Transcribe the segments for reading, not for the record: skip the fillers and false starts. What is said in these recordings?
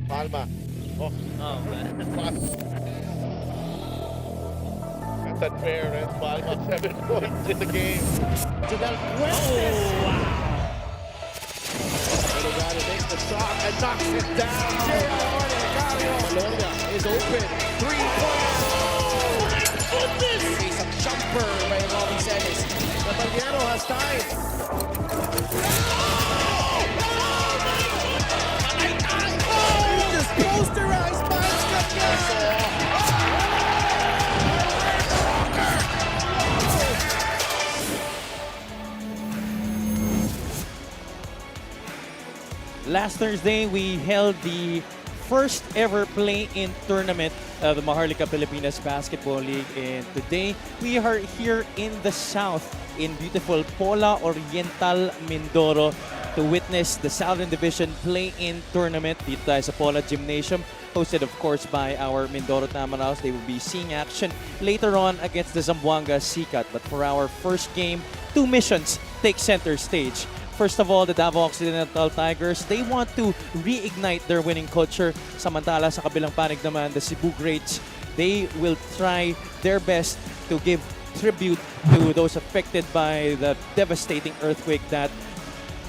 Palma. Oh, Oh, man. that's unfair, and Palma 7 points in the game. To Del Fuentes. Oh, wow. Delgado makes the stop and knocks it down. Malonia is open. 3-point. Oh my goodness! Isang jumper by Robin Celis. Caballero has time. Oh, just posterized by Scott. Last Thursday, we held the first ever play-in tournament of the Maharlika Pilipinas Basketball League. And today, we are here in the south in beautiful Pola Oriental, Mindoro to witness the Southern Division play-in tournament dito tayo sa Pola Gymnasium, hosted of course by our Mindoro Tamaraws. They will be seeing action later on against the Zamboanga Sikat. But for our first game, two missions take center stage. First of all, the Davao Occidental Tigers, they want to reignite their winning culture. Samantala sa kabilang panig naman, the Cebu Greats, they will try their best to give tribute to those affected by the devastating earthquake that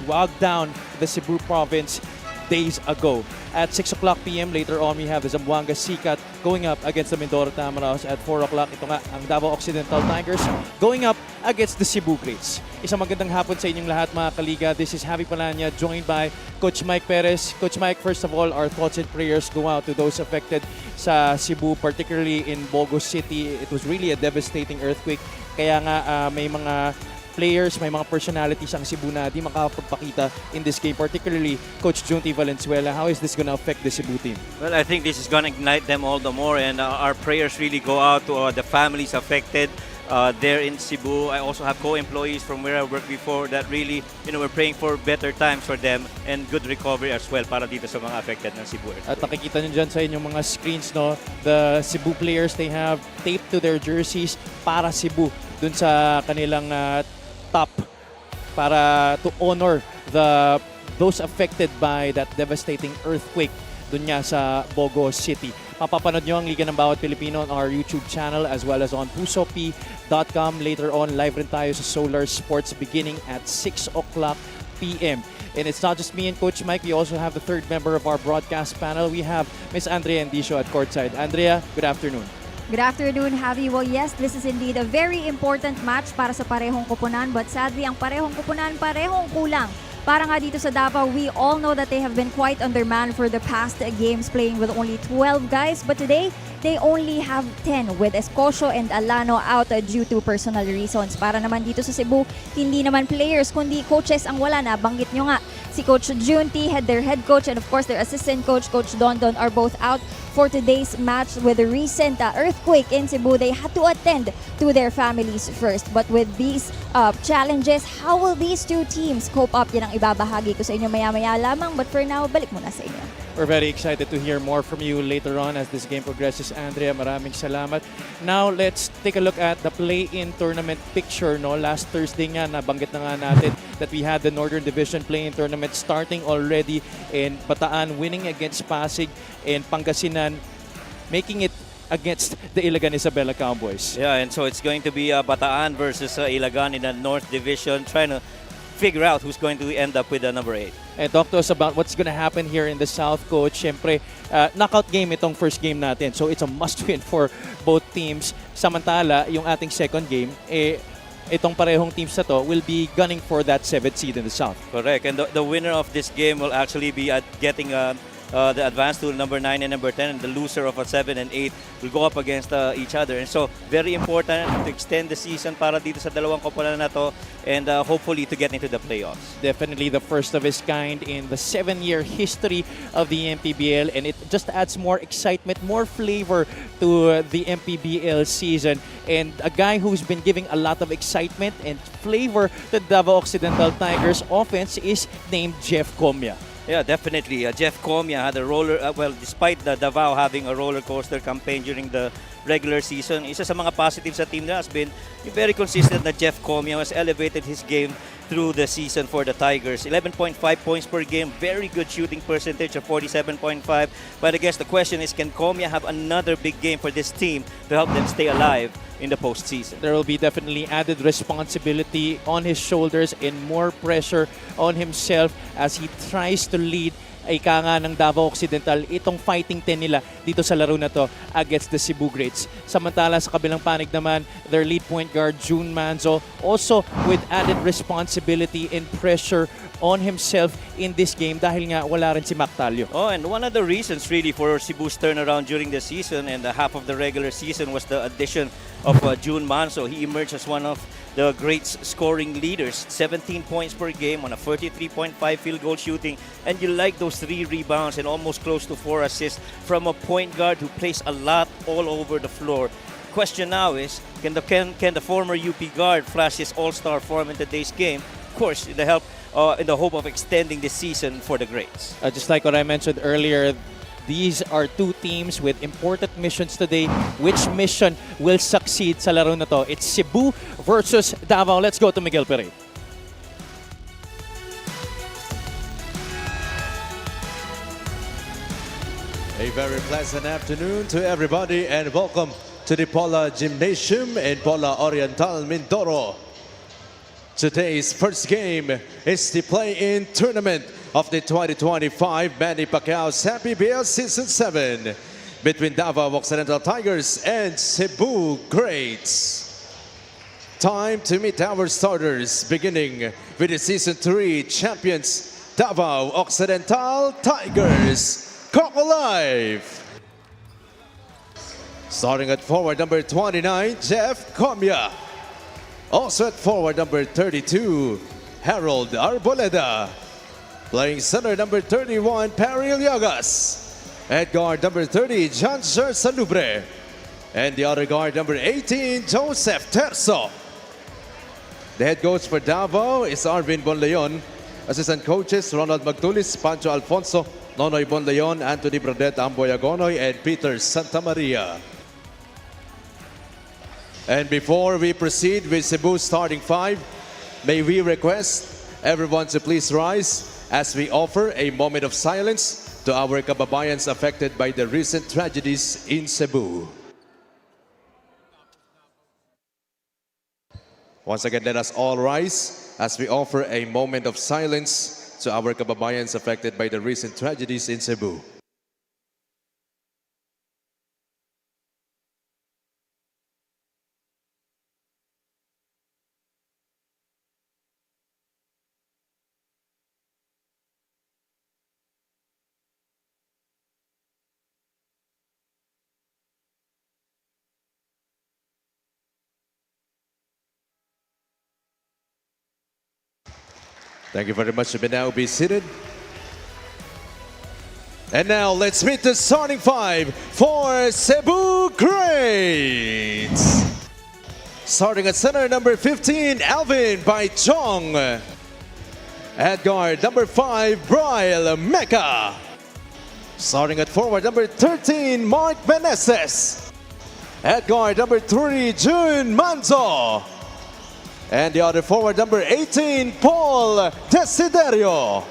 bogged down the Cebu province days ago. At 6 o'clock p.m. later on, we have the Zamboanga Sikat going up against the Mindoro Tamaraws. At 4 o'clock, ito nga ang Davao Occidental Tigers going up against the Cebu Greats. Isang magandang hapon sa inyong lahat mga kaliga. This is Javi Palanya joined by Coach Mike Perez. Coach Mike, first of all, our thoughts and prayers go out to those affected sa Cebu, particularly in Bogo City. It was really a devastating earthquake. Kaya nga may mga players, may mga personalities ang Cebu na di makapagpakita in this game, particularly Coach Junti Valenzuela. How is this going to affect the Cebu team? Well, I think this is going to ignite them all the more, and our prayers really go out to the families affected there in Cebu. I also have co-employees from where I worked before that really, we're praying for better times for them and good recovery as well para dito sa mga affected ng Cebu earthquake. At nakikita nyo dyan sa inyong mga screens, no? The Cebu players, they have taped to their jerseys para Cebu dun sa kanilang top para to honor those affected by that devastating earthquake dun nga sa Bogo City. Mapapanood nyo ang Liga ng Bawat Pilipino on our YouTube channel as well as on pusopi.com. Later on, live rin tayo sa Solar Sports beginning at 6 o'clock p.m. And it's not just me and Coach Mike. We also have the third member of our broadcast panel. We have Miss Andrea Endicio at courtside. Andrea, good afternoon. Good afternoon, Javi. Well, yes, this is indeed a very important match para sa parehong koponan, but sadly, ang parehong koponan, parehong kulang. Para nga dito sa Davao, we all know that they have been quite undermanned for the past games, playing with only 12 guys, but today, they only have 10 with Escocio and Alano out due to personal reasons. Para naman dito sa Cebu, hindi naman players kundi coaches ang wala na. Banggit nyo nga, si Coach Junti, their head coach, and of course their assistant coach, Coach Dondon, are both out for today's match. With the recent earthquake in Cebu, they had to attend to their families first. But with these challenges, how will these two teams cope up? Yan ang ibabahagi ko sa inyo maya-maya lamang. But for now, balik muna sa inyo. We're very excited to hear more from you later on as this game progresses. Andrea, maraming salamat. Now, let's take a look at the play-in tournament picture. No? Last Thursday nga, nabanggit na nga natin that we had the Northern Division play-in tournament starting already in Bataan, winning against Pasig, and Pangasinan making it against the Ilagan Isabela Cowboys. Yeah, and so it's going to be Bataan versus Ilagan in the North Division, trying to figure out who's going to end up with the number 8. And talk to us about what's going to happen here in the South, Coach. Siyempre, knockout game itong first game natin. So it's a must-win for both teams. Samantala, yung ating second game, itong parehong teams na to will be gunning for that 7th seed in the South. Correct. And the winner of this game will actually be getting the advance to number 9 and number 10, and the loser of a 7 and 8 will go up against each other. And so, very important to extend the season para dito sa dalawang koponan na to, and hopefully to get into the playoffs. Definitely the first of its kind in the 7-year history of the MPBL, and it just adds more excitement, more flavor to the MPBL season. And a guy who's been giving a lot of excitement and flavor to the Davao Occidental Tigers offense is named Jeff Comia. Yeah, definitely. Jeff Comia had a despite the Davao having a roller coaster campaign during the regular season, isa sa mga positives sa team na has been very consistent na Jeff Comia has elevated his game through the season for the Tigers. 11.5 points per game, very good shooting percentage of 47.5. But I guess the question is, can Comia have another big game for this team to help them stay alive in the postseason? There will be definitely added responsibility on his shoulders and more pressure on himself as he tries to lead ika nga ng Davao Occidental itong fighting 10 nila dito sa laro na to against the Cebu Greats. Samantala sa kabilang panig naman, their lead point guard June Manzo also with added responsibility and pressure on himself in this game dahil nga wala rin si Mactalio. Oh, and one of the reasons really for Cebu's turnaround during the season and the half of the regular season was the addition of June Manso. He emerged as one of the Greats scoring leaders, 17 points per game on a 43.5 field goal shooting, and you like those 3 rebounds and almost close to 4 assists from a point guard who plays a lot all over the floor. Question now is, can the former UP guard flash his all-star form in today's game? Of course, in the hope of extending the season for the Greats. Just like what I mentioned earlier, these are two teams with important missions today. Which mission will succeed sa laro na to? It's Cebu versus Davao. Let's go to Miguel Perez. A very pleasant afternoon to everybody and welcome to the Pola Gymnasium in Pola Oriental, Mindoro. Today's first game is the play-in tournament of the 2025 Manny Pacquiao's MPBL Season 7 between Davao Occidental Tigers and Cebu Greats. Time to meet our starters, beginning with the Season 3 champions, Davao Occidental Tigers. Coco Live! Starting at forward number 29, Jeff Comia. Also at forward number 32, Harold Arboleda. Playing center number 31, Perry Llagas. At guard number 30, John Salubre. And the other guard number 18, Joseph Terso. The head coach for Davao is Arvin Bonleon. Assistant coaches, Ronald Magtulis, Pancho Alfonso, Nonoy Bonleon, Anthony Bradet Amboyagonoy, and Peter Santamaria. And before we proceed with Cebu's starting 5, may we request everyone to please rise as we offer a moment of silence to our kababayans affected by the recent tragedies in Cebu. Once again, let us all rise as we offer a moment of silence to our kababayans affected by the recent tragedies in Cebu. Thank you very much. You may now be seated. And now let's meet the starting 5 for Cebu Greats. Starting at center, number 15, Alvin Baichong. At guard, number 5, Brian Mecca. Starting at forward, number 13, Mark Meneses. At guard, number 3, June Manzo. And the other forward, number 18, Paul Desiderio.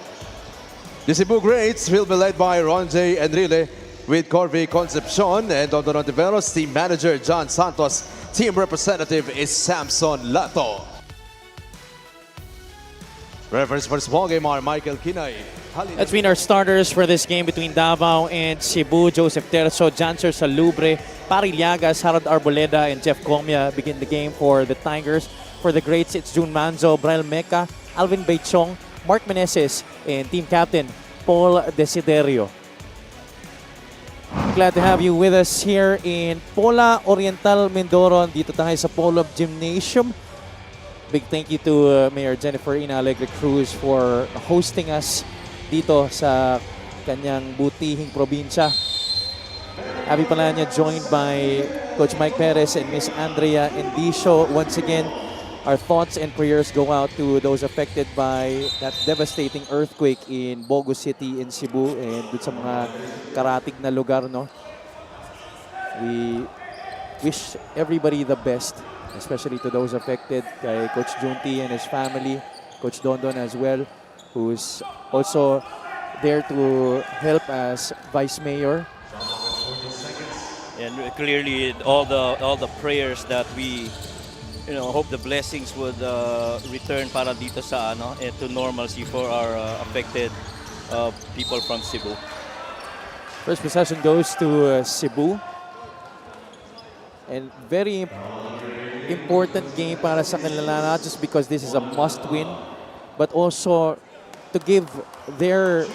The Cebu Greats will be led by Ron J. Enrile with Corby Concepcion and on the Nontiveros, team manager John Santos. Team representative is Samson Lato. Reference for small game are Michael Kinay. That's been our starters for this game between Davao and Cebu. Joseph Terso, Janser Salubre, Pari Llagas, Harold Arboleda, and Jeff Comia begin the game for the Tigers. For the Greats, it's June Manzo, Brian Mecca, Alvin Baichong, Mark Meneses, and team captain Paul Desiderio. Glad to have you with us here in Pola Oriental, Mindoro. Dito tayo sa Polo Gymnasium. Big thank you to Mayor Jennifer Ina Alegre Cruz for hosting us dito sa kanyang butihing probinsya. Happy pala niya joined by Coach Mike Perez and Miss Andrea Endicio. Once again, our thoughts and prayers go out to those affected by that devastating earthquake in Bogo City in Cebu and dun sa mga karatig na lugar, no? We wish everybody the best, especially to those affected, kay Coach Junti and his family, Coach Dondon as well, who's also there to help as Vice Mayor. And clearly, all the prayers that we, hope the blessings would return para dito sa to normalcy for our affected people from Cebu. First possession goes to Cebu. And very important game para sa kanila, not just because this is a must-win, but also to give their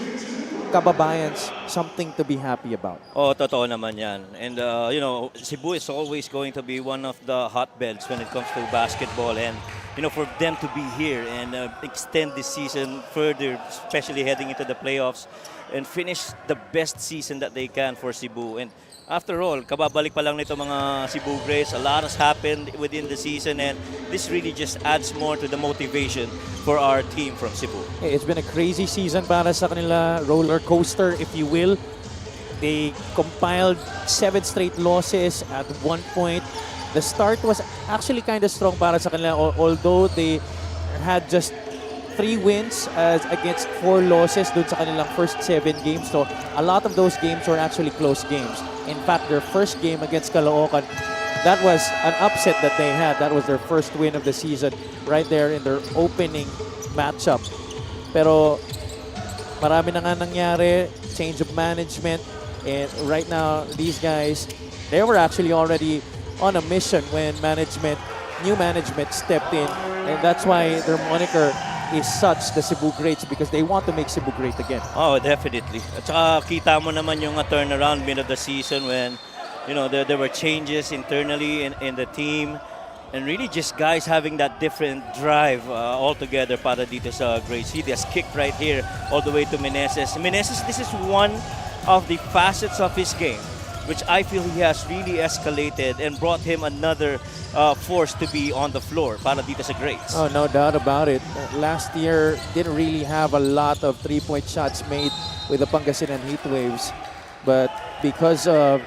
kababayans something to be happy about. Oh, totoo naman yan. And, Cebu is always going to be one of the hotbeds when it comes to basketball. And, for them to be here and extend this season further, especially heading into the playoffs, and finish the best season that they can for Cebu. And after all, kababalik pa lang nito mga Cebu Grays. A lot has happened within the season, and this really just adds more to the motivation for our team from Cebu. Hey, it's been a crazy season para sa kanila, roller coaster if you will. They compiled 7 straight losses at one point. The start was actually kind of strong para sa kanila, although they had just 3 wins against 4 losses dun sa kanilang first 7 games. So a lot of those games were actually close games. In fact, their first game against Caloocan, that was an upset that they had. That was their first win of the season right there in their opening matchup. Pero marami na nga nangyari, change of management, and right now these guys, they were actually already on a mission when new management stepped in, and that's why their moniker is such, the Cebu Greats, because they want to make Cebu great again. Oh, definitely. At saka kita mo naman yung turnaround mid of the season when, there were changes internally in the team, and really just guys having that different drive altogether para dito sa Greats. He has kicked right here all the way to Meneses. Meneses, this is one of the facets of his game which I feel he has really escalated and brought him another force to be on the floor para dito sa Greats. Oh, no doubt about it. Last year, didn't really have a lot of three-point shots made with the Pangasinan Heatwaves. But because of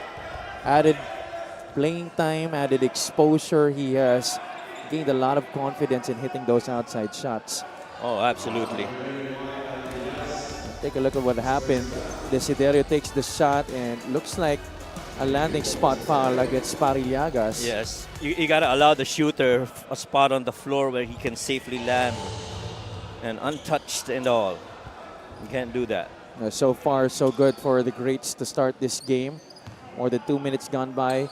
added playing time, added exposure, he has gained a lot of confidence in hitting those outside shots. Oh, absolutely. Take a look at what happened. Desiderio takes the shot and looks like a landing spot foul against Parillagas. Yes, you gotta allow the shooter a spot on the floor where he can safely land and untouched and all. You can't do that. So far, so good for the Greats to start this game. More than 2 minutes gone by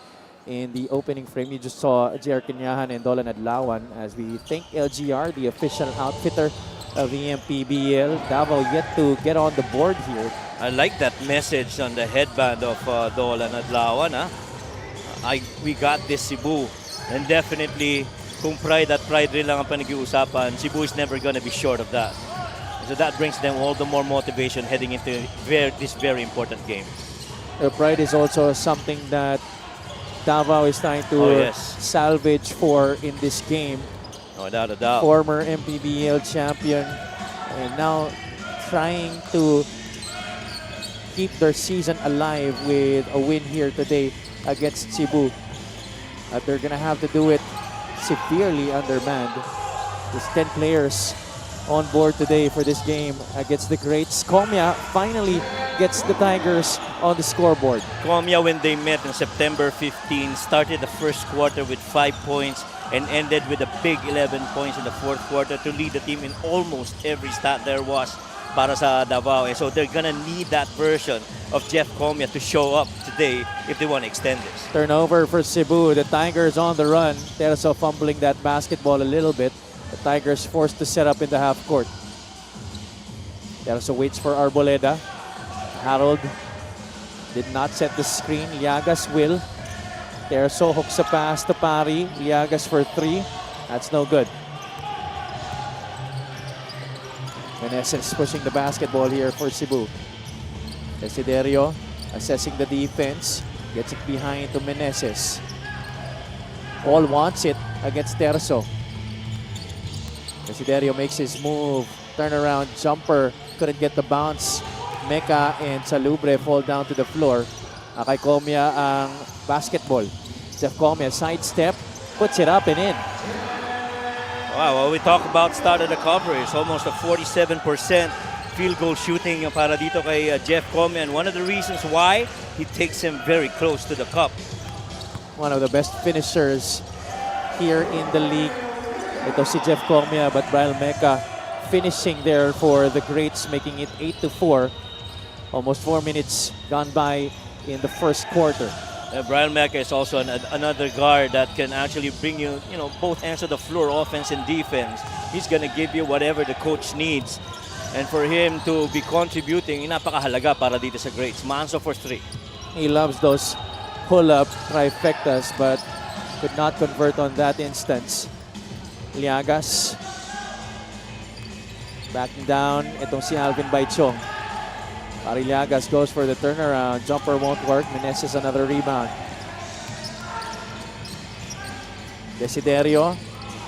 in the opening frame. You just saw Jer Kinyahan and Dolan Adlawan as we thank LGR, the official outfitter of the MPBL. Davao yet to get on the board here. I like that message on the headband of Dolan Adlawan. We got this, Cebu. And definitely, kung pride at pride rin lang ang panag-iusapan, Cebu is never gonna be short of that. So that brings them all the more motivation heading into this very important game. Pride is also something that Davao is trying to salvage for in this game. No doubt, a doubt. Former MPBL champion, and now trying to keep their season alive with a win here today against Cebu. They're gonna have to do it severely undermanned. There's 10 players on board today for this game against the Greats. Comia finally gets the Tigers on the scoreboard. Comia, when they met on September 15, started the first quarter with 5 points and ended with a big 11 points in the fourth quarter to lead the team in almost every stat there was para sa Davao. And so they're gonna need that version of Jeff Comia to show up today if they want to extend this. Turnover for Cebu. The Tigers on the run. Terzo fumbling that basketball a little bit. The Tigers forced to set up in the half court. Terzo waits for Arboleda. Harold did not set the screen. Liagas will. Terzo hooks a pass to Pari. Liagas for 3. That's no good. Meneses pushing the basketball here for Cebu. Desiderio assessing the defense. Gets it behind to Meneses. Paul wants it against Terzo. Desiderio makes his move. Turnaround jumper. Couldn't get the bounce. Mecca and Salubre fall down to the floor. Kay Comia ang basketball. Jeff Comia sidestep. Puts it up and in. Wow, well, we talk about start of the cover. It's almost a 47% field goal shooting para dito kay Jeff Comia. And one of the reasons why, he takes him very close to the cup. One of the best finishers here in the league. Ito si Jeff Comia, but Brian Mecca finishing there for the Greats, making it 8-4. Almost 4 minutes gone by in the first quarter. Brian Mecca is also another guard that can actually bring you, both ends of the floor, offense and defense. He's going to give you whatever the coach needs. And for him to be contributing, napakahalaga para dito sa Greats. Manso for 3. He loves those pull-up trifectas, but could not convert on that instance. Liagas. Backing down, itong si Alvin Baichong. Liagas goes for the turnaround. Jumper won't work. Meneses another rebound. Desiderio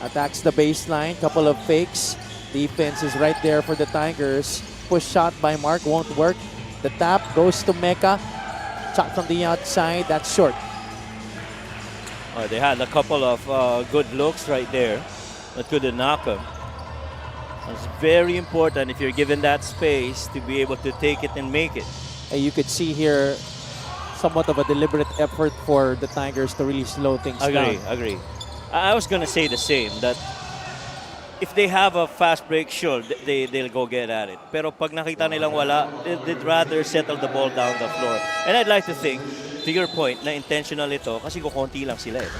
attacks the baseline. Couple of fakes. Defense is right there for the Tigers. Push shot by Mark won't work. The tap goes to Mecca. Shot from the outside. That's short. They had a couple of good looks right there, but couldn't knock them. It's very important if you're given that space to be able to take it and make it. You could see here somewhat of a deliberate effort for the Tigers to really slow things down. Agree. I was going to say the same, that if they have a fast break, sure, they'll go get at it. Pero pag nakita nilang wala, they'd rather settle the ball down the floor. And I'd like to think, to your point, na intentional ito kasi kukunti lang sila eh.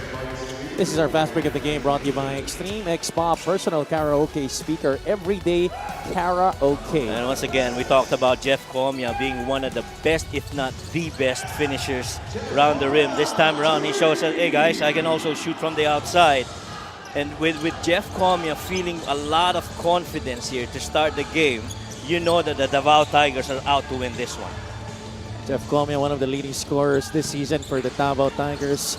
This is our fast break of the game, brought to you by Extreme X Spa Personal Karaoke Speaker, Everyday Karaoke. And once again, we talked about Jeff Comia being one of the best, if not the best finishers around the rim. This time around, he shows us, hey guys, I can also shoot from the outside. And with Jeff Comia feeling a lot of confidence here to start the game, you know that the Davao Tigers are out to win this one. Jeff Comia, one of the leading scorers this season for the Davao Tigers.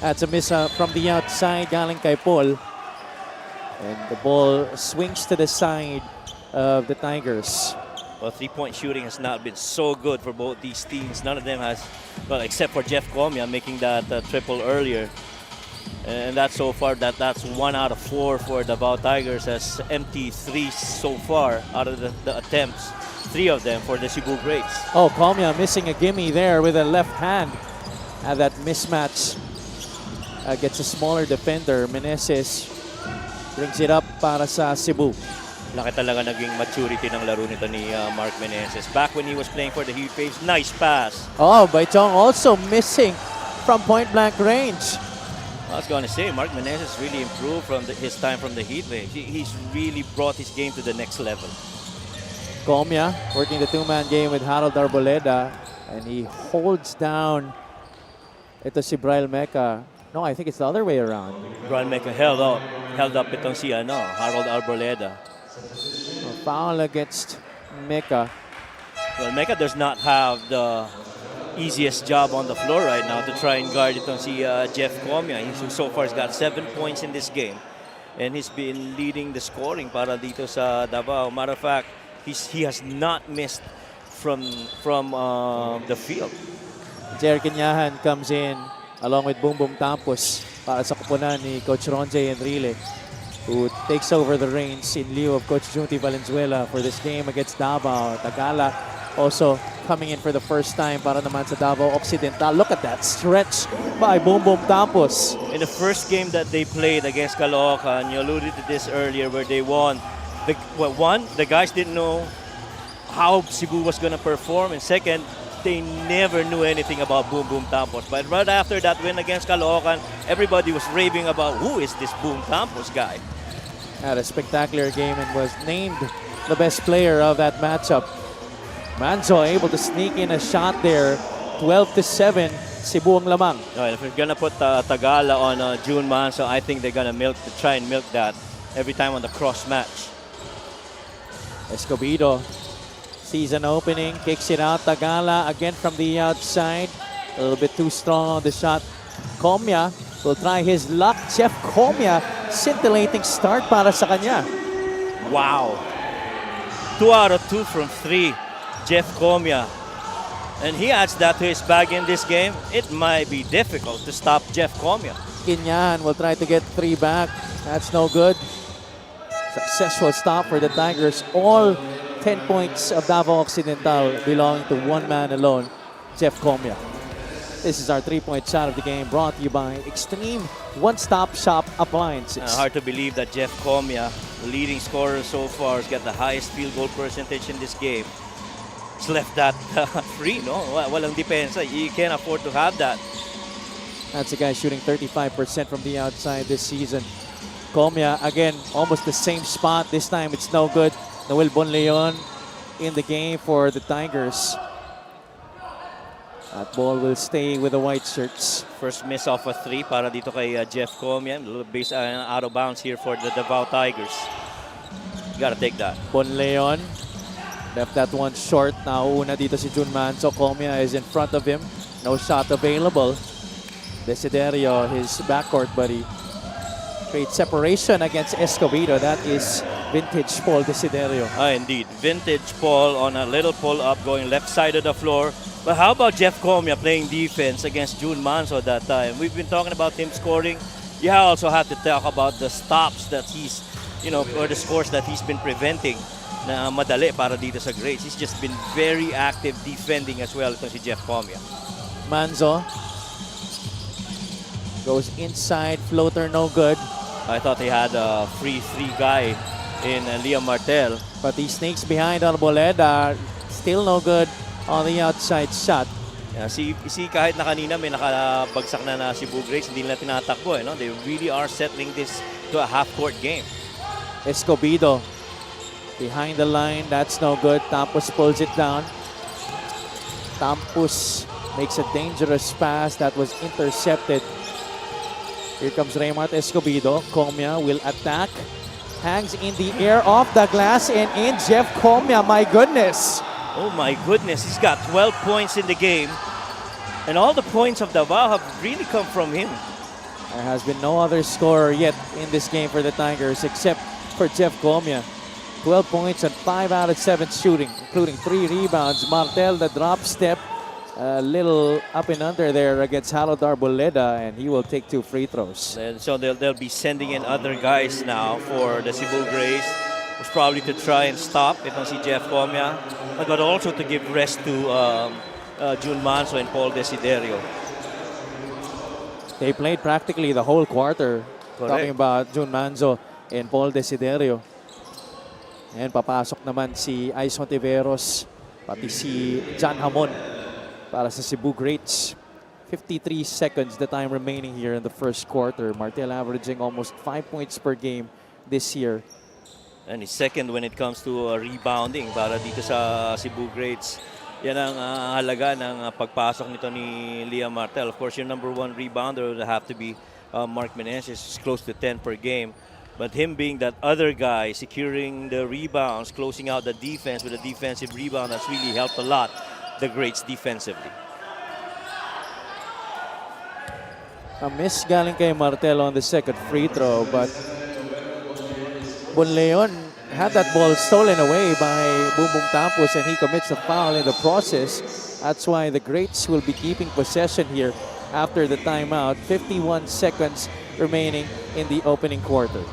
That's a miss from the outside, galing kay Paul. And the ball swings to the side of the Tigers. Well, three-point shooting has not been so good for both these teams. None of them has, well, except for Jeff Comia making that triple earlier. And that's so far, that's 1 out of 4 for the Davao Tigers as empty threes so far out of the attempts. 3 of them for the Cebu Greats. Oh, Comia missing a gimme there with a left hand. And that mismatch gets a smaller defender. Meneses brings it up para sa Cebu. Laki talaga naging maturity ng laro nito ni Mark Meneses. Back when he was playing for the Heat Waves, nice pass. Oh, Baichong also missing from point-blank range. I was going to say, Mark Meneses really improved from his time from the Heat Waves. He's really brought his game to the next level. Comia working the two-man game with Harold Arboleda, and he holds down ito si Brian Mecca. No, I think it's the other way around. Brian Mecca held up itong si Harold Arboleda. A foul against Mecca. Well, Mecca does not have the easiest job on the floor right now to try and guard itong si Jeff Comia. So far, he's got 7 points in this game. And he's been leading the scoring para dito sa Davao. Matter of fact, he has not missed from the field. Jer Kinyahan comes in along with Boom Boom Tampos para sa kupunan ni Coach Ronje Enrile, who takes over the reins in lieu of Coach Junti Valenzuela for this game against Davao. Tagala also coming in for the first time para naman sa Davao Occidental. Look at that stretch by Boom Boom Tampos. In the first game that they played against Caloocan, you alluded to this earlier, where they won. The guys didn't know how Cebu was going to perform, and second, they never knew anything about Boom Boom Tampos. But right after that win against Caloocan, everybody was raving about who is this Boom Tampos guy. Had a spectacular game and was named the best player of that matchup. Manzo able to sneak in a shot there. 12-7, Cebu ang lamang. If you're gonna put Tagala on June Manso, I think they're gonna try and milk that every time on the cross match. Escobedo sees an opening, kicks it out. Tagala again from the outside. A little bit too strong on the shot. Comia will try his luck. Jeff Comia, scintillating start para sa kanya. Wow. 2 out of 2 from 3. Jeff Comia. And he adds that to his bag in this game. It might be difficult to stop Jeff Comia. Kinyahan will try to get 3 back. That's no good. Successful stop for the Tigers. All 10 points of Davao Occidental belonging to one man alone, Jeff Comia. This is our 3-point shot of the game, brought to you by Extreme One-Stop Shop Appliances. Hard to believe that Jeff Comia, the leading scorer so far, has got the highest field goal percentage in this game. He's left that free, no? Walang depensa. You can't afford to have that. That's a guy shooting 35% from the outside this season. Comia, again, almost the same spot. This time it's no good. Noel Bonleon in the game for the Tigers. That ball will stay with the white shirts. First miss off a 3 para dito kay Jeff Comia. Base out of bounds here for the Davao Tigers. You gotta take that. Bonleon left that one short. Nauuna dito si Jun Manso. Comia is in front of him. No shot available. Desiderio, his backcourt buddy. Great separation against Escobedo. That is vintage Paul Desiderio. Indeed. Vintage Paul on a little pull-up going left side of the floor. But how about Jeff Comia playing defense against Jun Manso that time? We've been talking about him scoring. You also have to talk about the stops that he's, or the scores that he's been preventing na madali para dito sa grades. He's just been very active defending as well itong si Jeff Comia. Manzo goes inside, floater no good. I thought he had a free 3 guy in Liam Martel. But he sneaks behind Arboleda. Still no good on the outside shot. Yeah, see kahit na kanina may nakabagsak na Cebu Grace, hindi nila tinatakbo. They really are settling this to a half-court game. Escobedo behind the line. That's no good. Tampus pulls it down. Tampus makes a dangerous pass that was intercepted. Here comes Raymart Escobedo. Comia will attack. Hangs in the air off the glass and in Jeff Comia. My goodness. Oh my goodness, he's got 12 points in the game. And all the points of Davao have really come from him. There has been no other scorer yet in this game for the Tigers except for Jeff Comia. 12 points and 5 out of 7 shooting, including 3 rebounds. Martel, the drop step, a little up and under there against Harold Arboleda, and he will take 2 free throws. And so they'll be sending in other guys now for the Cebu Grace. Was probably to try and stop itong si Jeff Comia, but also to give rest to Jun Manso and Paul Desiderio. They played practically the whole quarter. Correct. Talking about Jun Manzo and Paul Desiderio. And papasok naman si Ice Hontiveros, pati si John Hamon para sa Cebu Greats. 53 seconds the time remaining here in the first quarter. Martel averaging almost 5 points per game this year. And he's second when it comes to rebounding para dito sa Cebu Greats. Yan ang halaga ng pagpasok nito ni Liam Martel. Of course, your number 1 rebounder would have to be Mark Menezes. He's close to 10 per game. But him being that other guy, securing the rebounds, closing out the defense with a defensive rebound, that's really helped a lot the Greats defensively. A miss galing kay Martel on the second free throw, but Bonleon had that ball stolen away by Bumbong Tampos and he commits a foul in the process. That's why the Greats will be keeping possession here after the timeout. 51 seconds remaining in the opening quarter.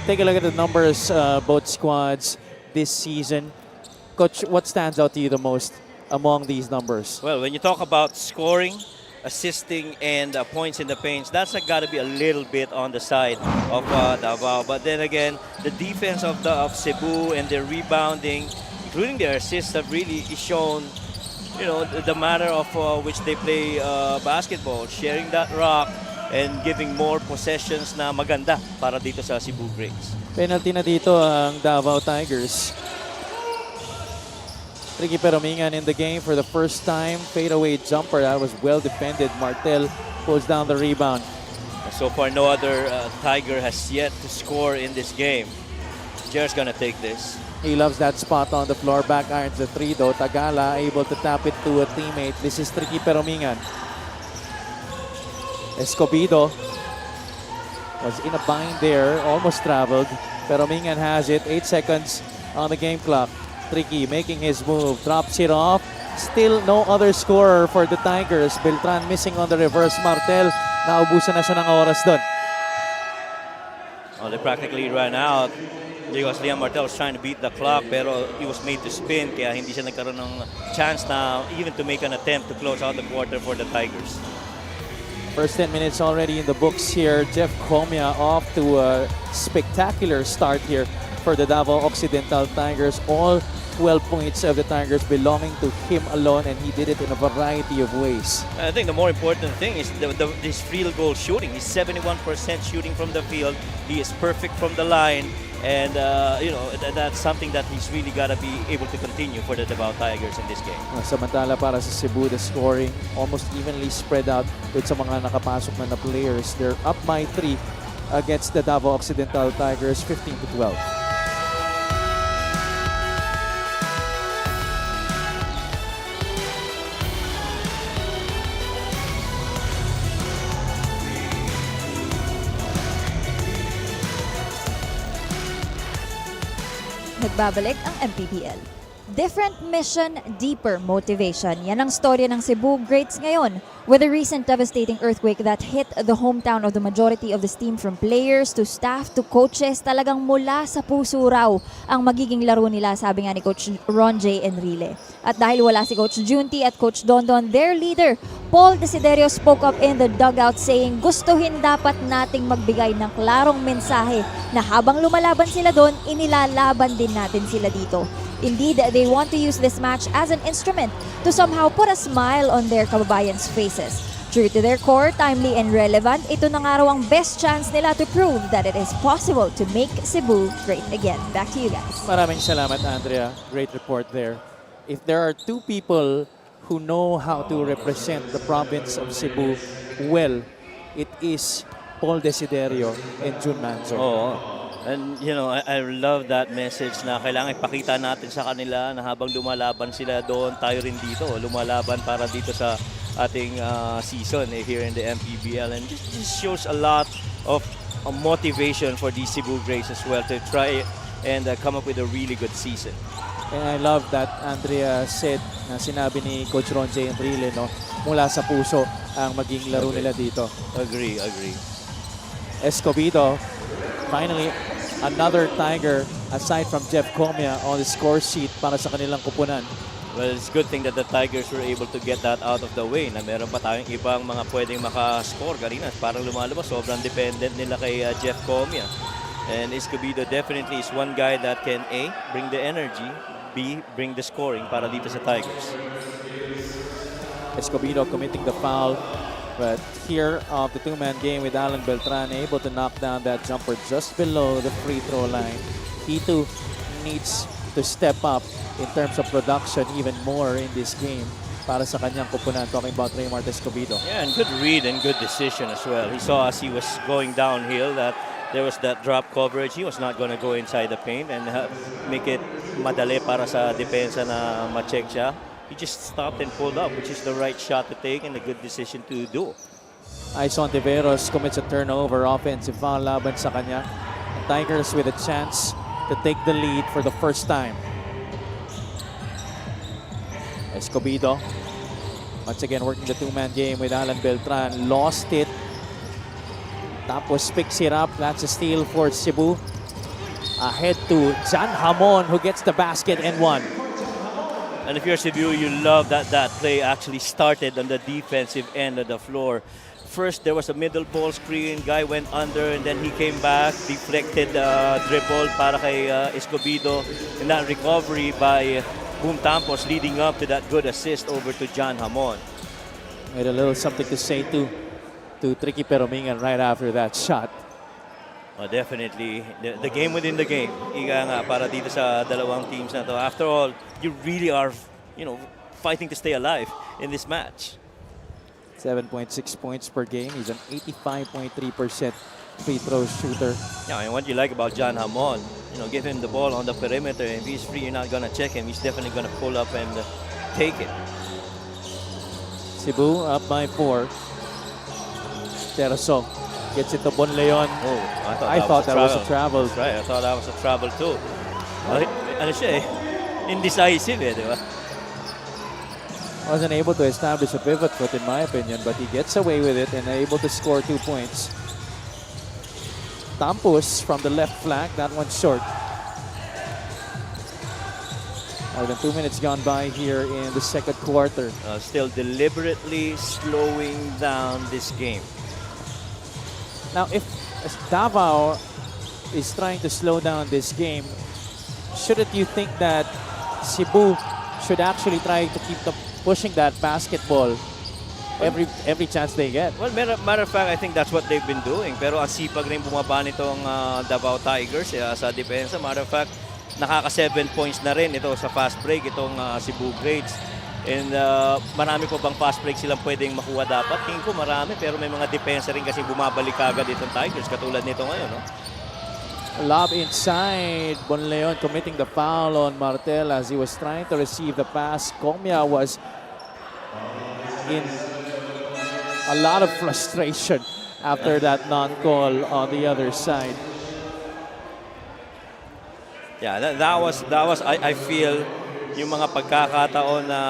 Take a look at the numbers, both squads this season. Coach, what stands out to you the most among these numbers? Well, when you talk about scoring, assisting, and points in the paints, that's got to be a little bit on the side of Davao. But then again, the defense of Cebu and their rebounding, including their assists, have really shown, the manner of which they play basketball, sharing that rock and giving more possessions na maganda para dito sa Cebu Grace. Penalty na dito ang Davao Tigers. Ricky Peromingan in the game for the first time. Fadeaway jumper. That was well defended. Martel pulls down the rebound. So far, no other Tiger has yet to score in this game. Jer's gonna take this. He loves that spot on the floor. Back irons the three though. Tagala able to tap it to a teammate. This is Ricky Peromingan. Escobedo was in a bind there. Almost traveled. Peromingan has it. 8 seconds on the game clock. Tricky making his move. Drops it off. Still no other scorer for the Tigers. Beltran missing on the reverse. Martel. Naubusan na siya ng oras doon. They practically ran out because Liam Martel was trying to beat the clock pero he was made to spin kaya hindi siya nagkaroon ng chance na even to make an attempt to close out the quarter for the Tigers. First 10 minutes already in the books here. Jeff Comia off to a spectacular start here for the Davao Occidental Tigers. All 12 points of the Tigers belonging to him alone, and he did it in a variety of ways. I think the more important thing is this field goal shooting. He's 71% shooting from the field. He is perfect from the line, and that's something that he's really got to be able to continue for the Davao Tigers in this game. Samantala para sa Cebu, the scoring almost evenly spread out with sa mga nakapasok na players. They're up by 3 against the Davao Occidental Tigers, 15-12. Nagbabalik ang MPBL. Different mission, deeper motivation. Yan ang storya ng Cebu Greats ngayon. With the recent devastating earthquake that hit the hometown of the majority of this team, from players to staff to coaches, talagang mula sa puso raw ang magiging laro nila, sabi nga ni Coach Ron J. Enrile. At dahil wala si Coach Junti at Coach Dondon, their leader, Paul Desiderio, spoke up in the dugout saying gustuhin dapat nating magbigay ng klarong mensahe na habang lumalaban sila doon, inilalaban din natin sila dito. Indeed, they want to use this match as an instrument to somehow put a smile on their kababayans' faces. True to their core, timely and relevant, ito na nga raw ang best chance nila to prove that it is possible to make Cebu great again. Back to you guys. Maraming salamat, Andrea. Great report there. If there are two people who know how to represent the province of Cebu well, it is Paul Desiderio and Jun Manzo. Oh. And I love that message na kailangan ipakita natin sa kanila na habang lumalaban sila doon, tayo rin dito lumalaban para dito sa ating season here in the MPBL. And this shows a lot of motivation for these Cebu Greats as well to try and come up with a really good season. And I love that Andrea said na sinabi ni Coach Ron J. Enrile, no, mula sa puso ang maging laro nila dito. Agree. Escobedo, finally another Tiger aside from Jeff Comia on the score sheet para sa kanilang kupunan. Well, it's a good thing that the Tigers were able to get that out of the way na meron pa tayong ibang mga pwedeng makascore kanina. Parang lumalabas, sobrang dependent nila kay Jeff Comia. And Escobedo definitely is one guy that can A, bring the energy, B, bring the scoring para dito sa Tigers. Escobedo committing the foul. But here of the two-man game with Alan Beltran able to knock down that jumper just below the free throw line. He too needs to step up in terms of production even more in this game para sa kanyang kupunan. Talking about Raymart Escobedo. Yeah, and good read and good decision as well. He saw as he was going downhill that there was that drop coverage. He was not going to go inside the paint and make it madali para sa depensa na ma-check siya. He just stopped and pulled up, which is the right shot to take and a good decision to do. Ison Tiveros commits a turnover, offensive foul laban sa kanya. Tigers with a chance to take the lead for the first time. Escobedo, once again working the two-man game with Alan Beltran. Lost it. Tapos picks it up. That's a steal for Cebu. Ahead to Jan Hamon, who gets the basket and one. And if you're Cebu, you love that play actually started on the defensive end of the floor. First, there was a middle ball screen. Guy went under and then he came back, deflected dribble para kay Escobedo. And that recovery by Boom Tampos leading up to that good assist over to John Hamon. Made a little something to say to Tricky Peromingan right after that shot. Definitely, the game within the game. Ika nga, para dito sa dalawang teams na to. After all, you really are fighting to stay alive in this match. 7.6 points per game. He's an 85.3% free throw shooter. Yeah, and what you like about John Hamon, give him the ball on the perimeter, and if he's free, you're not gonna check him. He's definitely gonna pull up and take it. Cebu up by 4. Teraso gets it to Bonleon. Oh, I thought that was a travel. That's right, I thought that was a travel too. Ano siya indecisive di ba? Wasn't able to establish a pivot foot in my opinion, but he gets away with it and able to score 2 points. Tampus from the left flank, that one's short. More than 2 minutes gone by here in the second quarter. Still deliberately slowing down this game. Now, if Davao is trying to slow down this game, shouldn't you think that Cebu should actually try to keep pushing that basketball every chance they get? Well, matter of fact, I think that's what they've been doing. Pero ang sipag rin bumaba nitong Davao Tigers sa depensa. Matter of fact, nakaka 7 points na rin ito sa fast break itong Cebu Grades. And marami pa bang fast break silang pwedeng makuha dapat? Tingin ko marami, pero may mga depensa rin kasi bumabalik agad itong Tigers katulad nito ngayon, no? Lob inside. Bonleon committing the foul on Martel as he was trying to receive the pass. Comia was in a lot of frustration after that non-call on the other side. Yeah, that was I feel yung mga pagkakataon na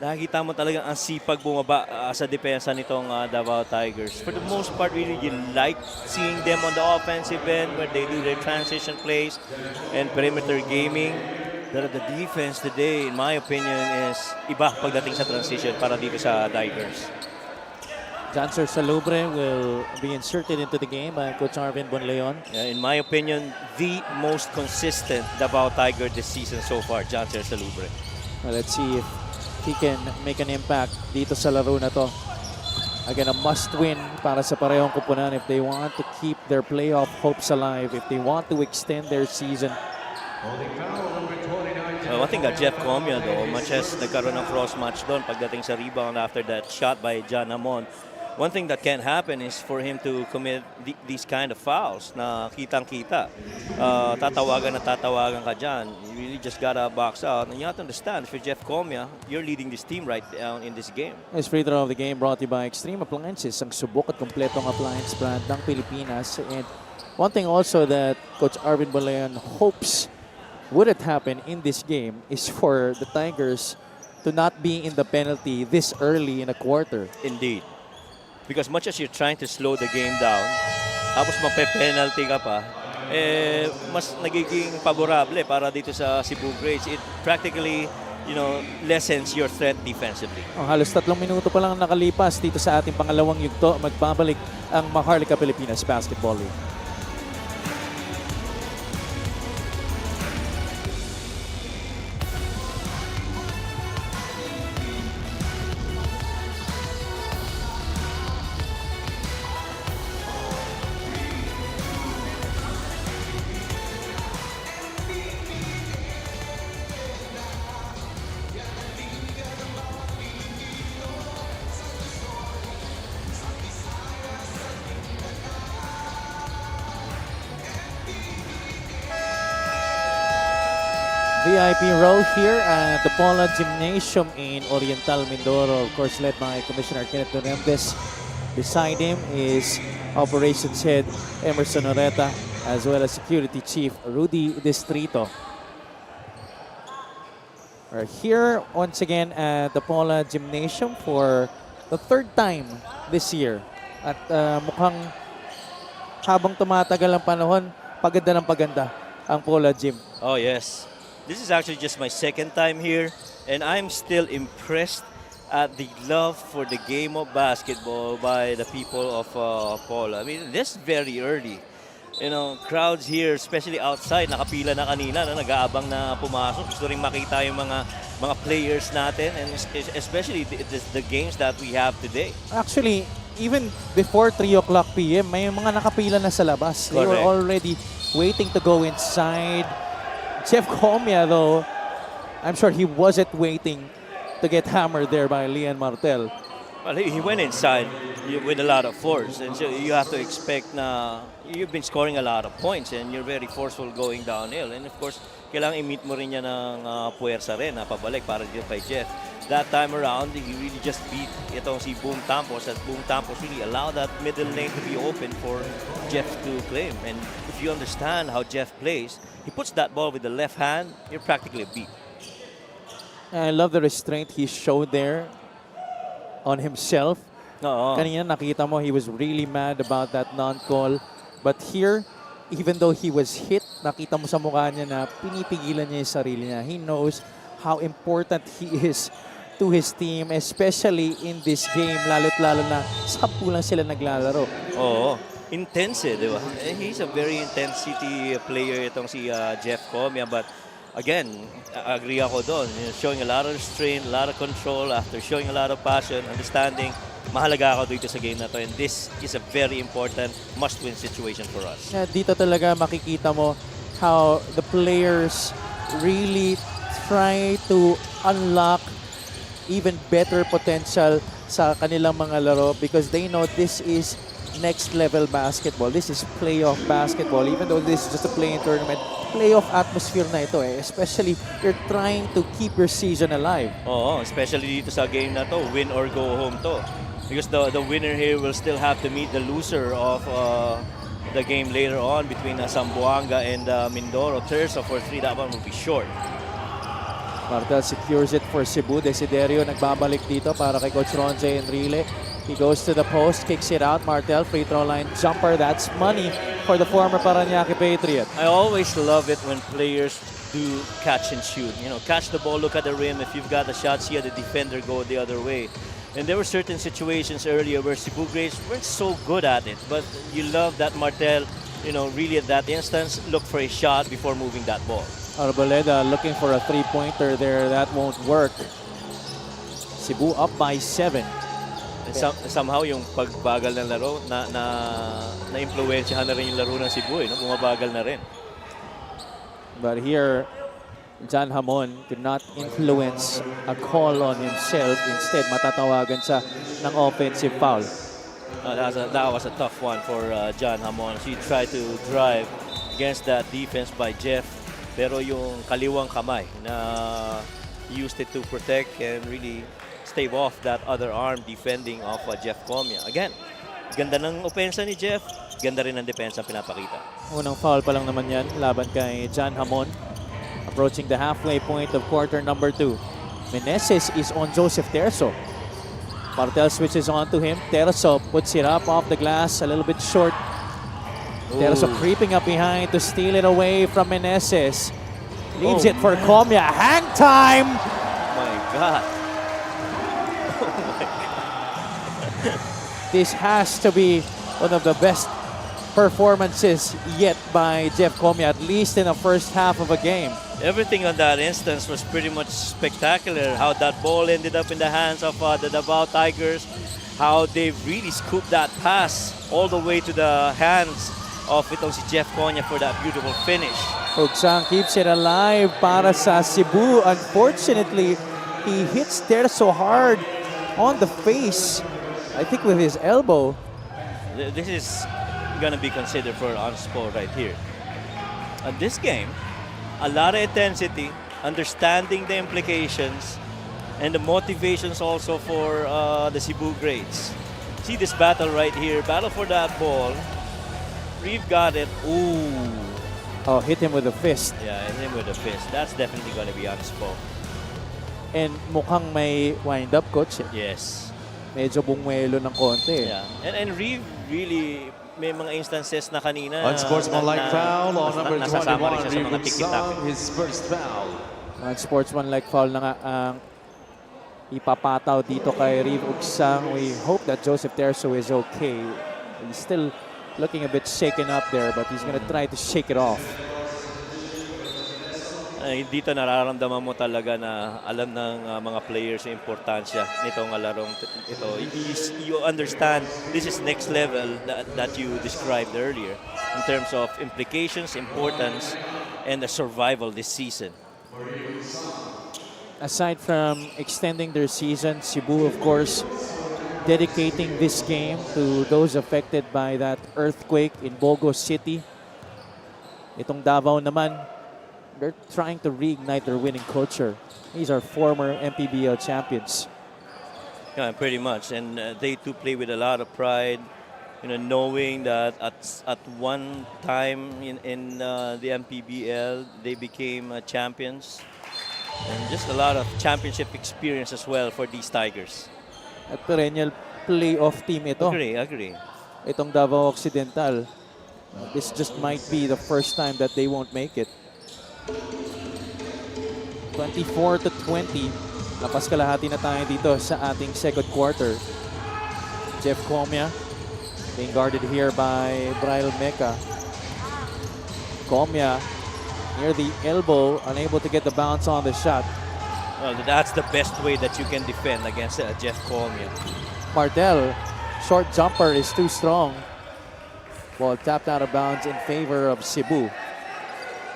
nakikita mo talaga ang sipag bumaba sa depensa nitong Davao Tigers. For the most part, really you like seeing them on the offensive end where they do their transition plays and perimeter gaming. Pero the defense today, in my opinion, is iba pagdating sa transition para dito sa Tigers. Janser Salubre will be inserted into the game by Coach Arvin Bonleon. Yeah, in my opinion, the most consistent Davao Tiger this season so far, Janser Salubre. Well, let's see if he can make an impact dito sa laro na to. Again, a must-win para sa parehong kupunan if they want to keep their playoff hopes alive, if they want to extend their season. One thing that Jeff Comia, though, much as nagkaroon ng cross match doon pagdating sa rebound after that shot by John Amon, one thing that can happen is for him to commit these kind of fouls na kitang-kita. Tatawagan ka dyan. You really just gotta box out. And you have to understand, if you're Jeff Comia, you're leading this team right down in this game. This free throw of the game brought to you by Extreme Appliances, ang subok at kompletong appliance brand ng Pilipinas. And one thing also that Coach Arvin Bonleon hopes wouldn't happen in this game is for the Tigers to not be in the penalty this early in a quarter. Indeed. Because much as you're trying to slow the game down, tapos mape-penalty ka pa, mas nagiging favorable para dito sa Cebu Grades. It practically, lessens your threat defensively. Halos 3 minuto pa lang nakalipas dito sa ating pangalawang yugto. Magbabalik ang Maharlika Pilipinas Basketball League. VIP row here at the Paula Gymnasium in Oriental Mindoro, of course led by Commissioner Kenneth Donemdes. Beside him is Operations Head Emerson Oreta, as well as Security Chief Rudy Distrito. We're here once again at the Paula Gymnasium for the 3rd time this year. At mukhang habang tumatagal ang panahon, paganda ng paganda ang Paula Gym. Oh yes. This is actually just my 2nd time here, and I'm still impressed at the love for the game of basketball by the people of Paula. I mean, this very early. Crowds here, especially outside, nakapila na kanina, nag-aabang na pumasok. Gusto rin makita yung mga players natin, and especially the games that we have today. Actually, even before 3 o'clock p.m., may mga nakapila na sa labas. They were already waiting to go inside. Jeff Comia, though, I'm sure he wasn't waiting to get hammered there by Lian Martel. Well, he went inside with a lot of force, and so you have to expect na you've been scoring a lot of points and you're very forceful going downhill. And of course, kailangan i-meet mo rin niya ng puwersa rin na pabalik para dito kay Jeff. That time around, he really just beat itong si Boom Tampos, at Boom Tampos really allowed that middle lane to be open for Jeff to claim. And if you understand how Jeff plays, he puts that ball with the left hand, you're practically a beat. I love the restraint he showed there on himself. Oo. Kanina nakita mo he was really mad about that non-call. But here, even though he was hit, nakita mo sa mukha niya na pinipigilan niya yung sarili niya. He knows how important he is to his team, especially in this game, lalo't lalo na 10 lang sila naglalaro. Oo. Intense di ba? He's a very intensity player itong si Jeff Comia, but again, agree ako doon. Showing a lot of restraint, a lot of control, after showing a lot of passion, understanding, mahalaga ako dito sa game na to, and this is a very important must-win situation for us. Dito talaga makikita mo how the players really try to unlock even better potential sa kanilang mga laro because they know this is next level basketball. This is playoff basketball. Even though this is just a playing tournament, playoff atmosphere na ito eh. Especially, you're trying to keep your season alive. Oo, especially dito sa game na to, win or go home to. Because the winner here will still have to meet the loser of the game later on between Zamboanga and Mindoro. Terzo for 3, that one will be short. Martel secures it for Cebu. Desiderio nagbabalik dito para kay Coach Ronze Enrile. He goes to the post, kicks it out. Martel, free throw line jumper. That's money for the former Parañaque Patriot. I always love it when players do catch and shoot. You know, catch the ball, look at the rim. If you've got the shot, see the defender go the other way. And there were certain situations earlier where Cebu Grays weren't so good at it. But you love that Martel, you know, really at that instance, look for a shot before moving that ball. Arboleda looking for a three-pointer there. That won't work. Cebu up by 7. And somehow yung pagbagal ng laro na impluwensyahan na rin yung laro ng Cebu, no? Bumabagal na rin. But here, John Hamon could not influence a call on himself. Instead, matatawagan siya ng offensive foul. That was a tough one for John Hamon. He tried to drive against that defense by Jeff, pero yung kaliwang kamay na used it to protect and really stave off that other arm defending of Jeff Comia. Again, ganda ng opensa ni Jeff, ganda rin ng depensa pinapakita. Unang foul pa lang naman yan laban kay John Hamon. Approaching the halfway point of quarter number 2. Meneses is on Joseph Terzo. Martel switches on to him. Terzo puts it up off the glass, a little bit short. Terzo creeping up behind to steal it away from Meneses. Leaves it for Comia. Hang time! Oh my God. This has to be one of the best performances yet by Jeff Comia, at least in the first half of a game. Everything on that instance was pretty much spectacular. How that ball ended up in the hands of the Davao Tigers. How they really scooped that pass all the way to the hands of itong si Jeff Comia for that beautiful finish. Ugsang keeps it alive para sa Cebu. Unfortunately, he hits there so hard on the face. I think with his elbow. This is gonna be considered for unspo right here. This game, a lot of intensity, understanding the implications, and the motivations also for the Cebu Greats. See this battle right here, battle for that ball. Reeve got it. Ooh. Oh, hit him with a fist. Yeah, hit him with a fist. That's definitely gonna be unspo. And mukhang may wind-up, coach. Yes. Medyo bumuelo ng konti. Yeah. And Reeve really may mga instances na kanina Unsportsmanlike foul on number 21, Reeve Ugsang, his first foul. Unsportsmanlike foul na nga ang ipapataw dito kay Reeve Ugsang. We hope that Joseph Terzo is okay. He's still looking a bit shaken up there, but he's gonna try to shake it off. Dito nararamdaman mo talaga na alam ng mga players yung importansya nitong larong ito. You understand this is next level that you described earlier in terms of implications, importance, and the survival this season. aside from extending their season, Cebu, of course, dedicating this game to those affected by that earthquake in Bogo City. Itong Davao naman, they're trying to reignite their winning culture. These are former MPBL champions. Yeah, pretty much. And they too play with a lot of pride, knowing that at one time in the MPBL, they became champions. And just a lot of championship experience as well for these Tigers. At perennial playoff team ito. Agree. Itong Davao Occidental. This just might be the first time that they won't make it. 24-20. Lapas kalahati na tayo dito sa ating second quarter. Jeff Comia being guarded here by Braille Meca. Comia near the elbow, unable to get the bounce on the shot. Well, that's the best way that you can defend against Jeff Comia. Martel, short jumper is too strong. Ball tapped out of bounds in favor of Cebu.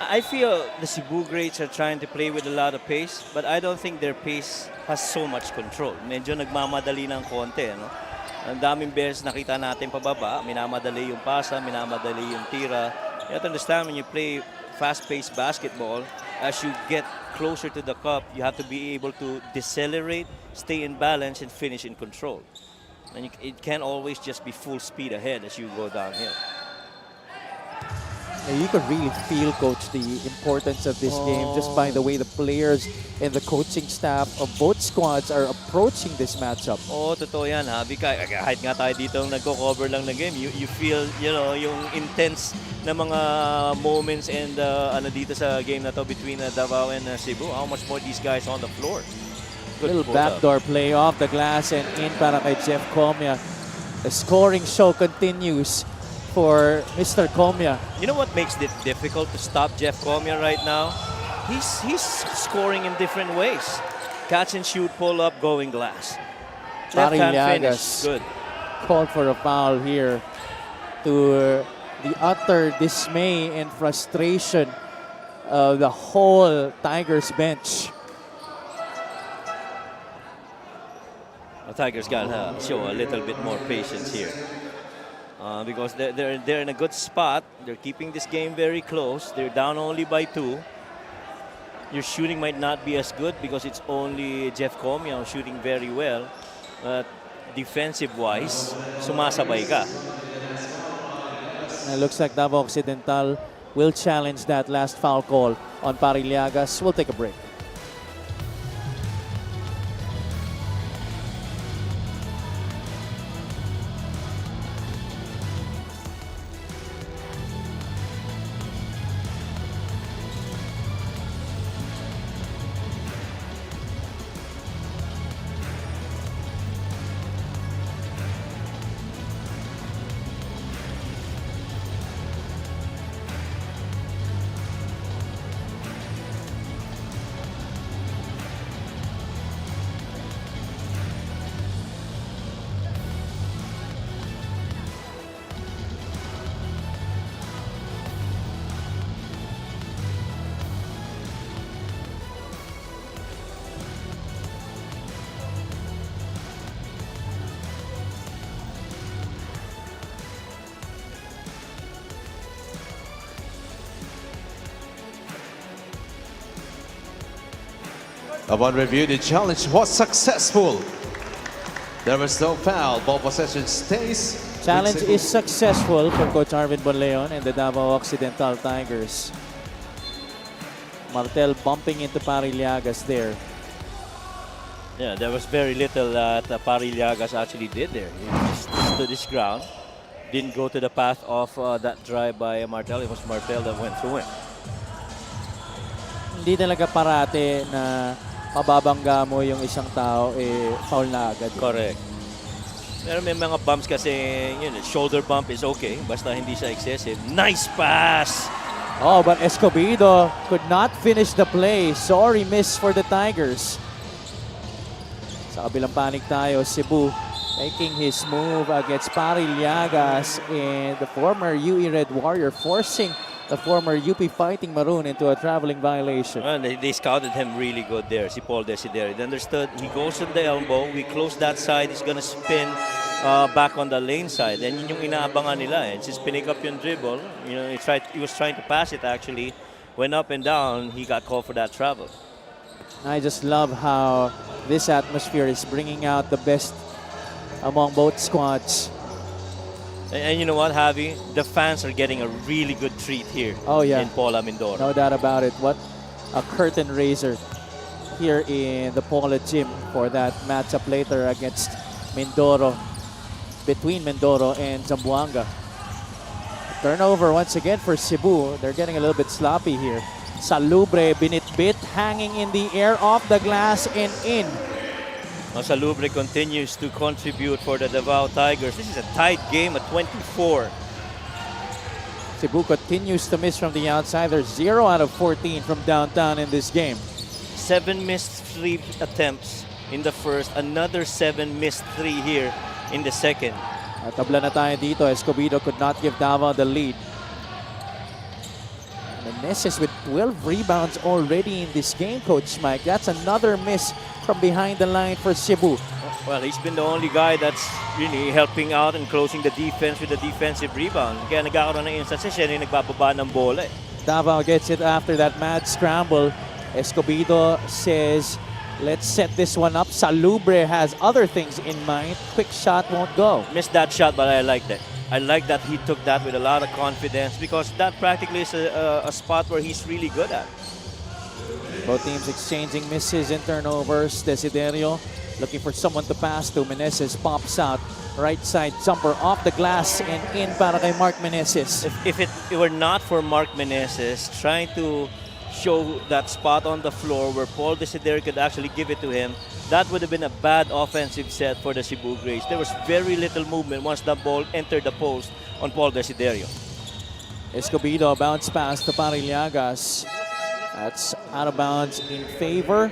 I feel the Cebu greats are trying to play with a lot of pace, but I don't think their pace has so much control. Medyo nagmamadali ng konti, no? Ang daming beses nakita natin pababa, minamadali yung pasa, minamadali yung tira. You have to understand when you play fast-paced basketball, as you get closer to the cup, you have to be able to decelerate, stay in balance, and finish in control. And it can't always just be full speed ahead as you go downhill. You can really feel, Coach, the importance of this game just by the way the players and the coaching staff of both squads are approaching this matchup. Oo, totoo yan, ha? Kahit nga tayo dito nagko-cover lang ng game, you feel, yung intense na mga moments and dito sa game na to between Davao and Cebu. How much more these guys on the floor. Good Little pull backdoor play off the glass and in para kay Jeff Comia. The scoring show continues for Mr. Comia. You know what makes it difficult to stop Jeff Comia right now? He's scoring in different ways. Catch and shoot, pull up, going glass. Left hand finish, good. Called for a foul here to the utter dismay and frustration of the whole Tigers bench. The Tigers got to show a little bit more patience here. Because they're in a good spot. They're keeping this game very close. They're down only by 2. Your shooting might not be as good because it's only Jeff Comia shooting very well. But defensive-wise, sumasabay ka. It looks like Davao Occidental will challenge that last foul call on Pariliagas. We'll take a break. Upon review, the challenge was successful. There was no foul. Ball possession stays. Challenge is successful for Coach Arvin Bonleon and the Davao Occidental Tigers. Martel bumping into Pariliagas there. Yeah, there was very little that Pariliagas actually did there. He just stood his ground. Didn't go to the path of that drive by Martel. It was Martel that went through him. Hindi talaga parate na mababangga mo yung isang tao, foul na agad. Correct. Pero may mga bumps kasi, shoulder bump is okay. Basta hindi siya excessive. Nice pass! Oh, but Escobedo could not finish the play. Sorry miss for the Tigers. Sa kabilang panig tayo, Cebu making his move against Pariliagas and the former UE Red Warrior forcing the former UP Fighting Maroon into a traveling violation. And they scouted him really good there, si Paul Desiderio. They understood, he goes to the elbow, we close that side, he's gonna spin back on the lane side. And yun yung inaabangan nila. And since pinick up yung dribble, you know, he was trying to pass it actually, went up and down, he got called for that travel. I just love how this atmosphere is bringing out the best among both squads. And you know what, Javi? The fans are getting a really good treat here in Paula Mindoro. No doubt about it. What a curtain raiser here in the Paula Gym for that matchup later against Mindoro, between Mindoro and Zamboanga. Turnover once again for Cebu. They're getting a little bit sloppy here. Salubre, binitbit, hanging in the air, off the glass and in. Salubre continues to contribute for the Davao Tigers. This is a tight game at 24. Cebu continues to miss from the outside. They're 0 out of 14 from downtown in this game. 7 missed 3 attempts in the first. Another 7 missed 3 here in the second. At tabla na tayo dito. Escobedo could not give Davao the lead. Meneses with 12 rebounds already in this game, Coach Mike. That's another miss from behind the line for Cebu. Well, he's been the only guy that's really helping out and closing the defense with the defensive rebound. Kaya nagkakaroon ng instances, siya yung nagbababa ng bola. Davao gets it after that mad scramble. Escobedo says, let's set this one up. Salubre has other things in mind. Quick shot won't go. Missed that shot, but I like that. I like that he took that with a lot of confidence because that practically is a spot where he's really good at. Both teams exchanging misses and turnovers. Desiderio looking for someone to pass to. Meneses pops out. Right side jumper off the glass and in para kay Mark Meneses. If it were not for Mark Meneses trying to show that spot on the floor where Paul Desiderio could actually give it to him, that would have been a bad offensive set for the Cebu Grays. There was very little movement once the ball entered the post on Paul Desiderio. Escobedo bounce pass to Pariliagas. That's out of bounds in favor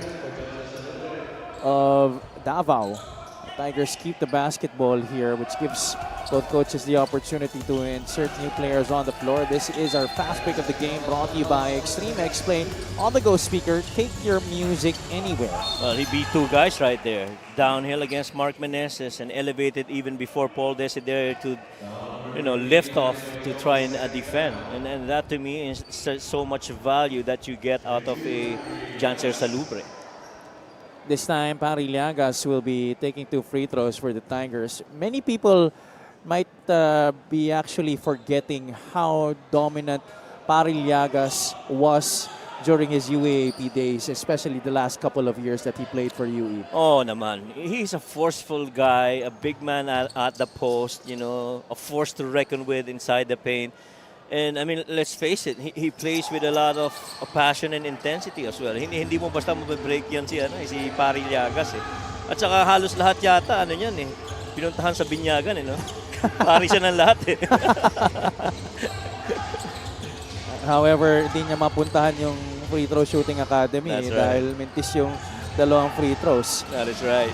of Davao. The Tigers keep the basketball here, which gives both coaches the opportunity to insert new players on the floor. This is our fast pick of the game, brought to you by Extreme X-Play. On the go speaker, take your music anywhere. Well, he beat 2 guys right there. Downhill against Mark Meneses and elevated even before Paul Desiderio to, you know, lift off to try and defend. And that to me is so much value that you get out of a Janser Salubre. This time, Pariliagas will be taking 2 free throws for the Tigers. Many people might be actually forgetting how dominant Pariliagas was during his UAAP days, especially the last couple of years that he played for UE. Oh, naman. He's a forceful guy, a big man at the post, you know, a force to reckon with inside the paint. And I mean, let's face it, he plays with a lot of passion and intensity as well. Hindi mo basta mabibreak yan si Pariliagas eh. At saka halos lahat yata, ano yan eh, pinuntahan sa Binyagan eh, no? Pari siya ng lahat eh. However, hindi niya mapuntahan yung free throw shooting academy dahil mintis yung 2 free throws. That is right.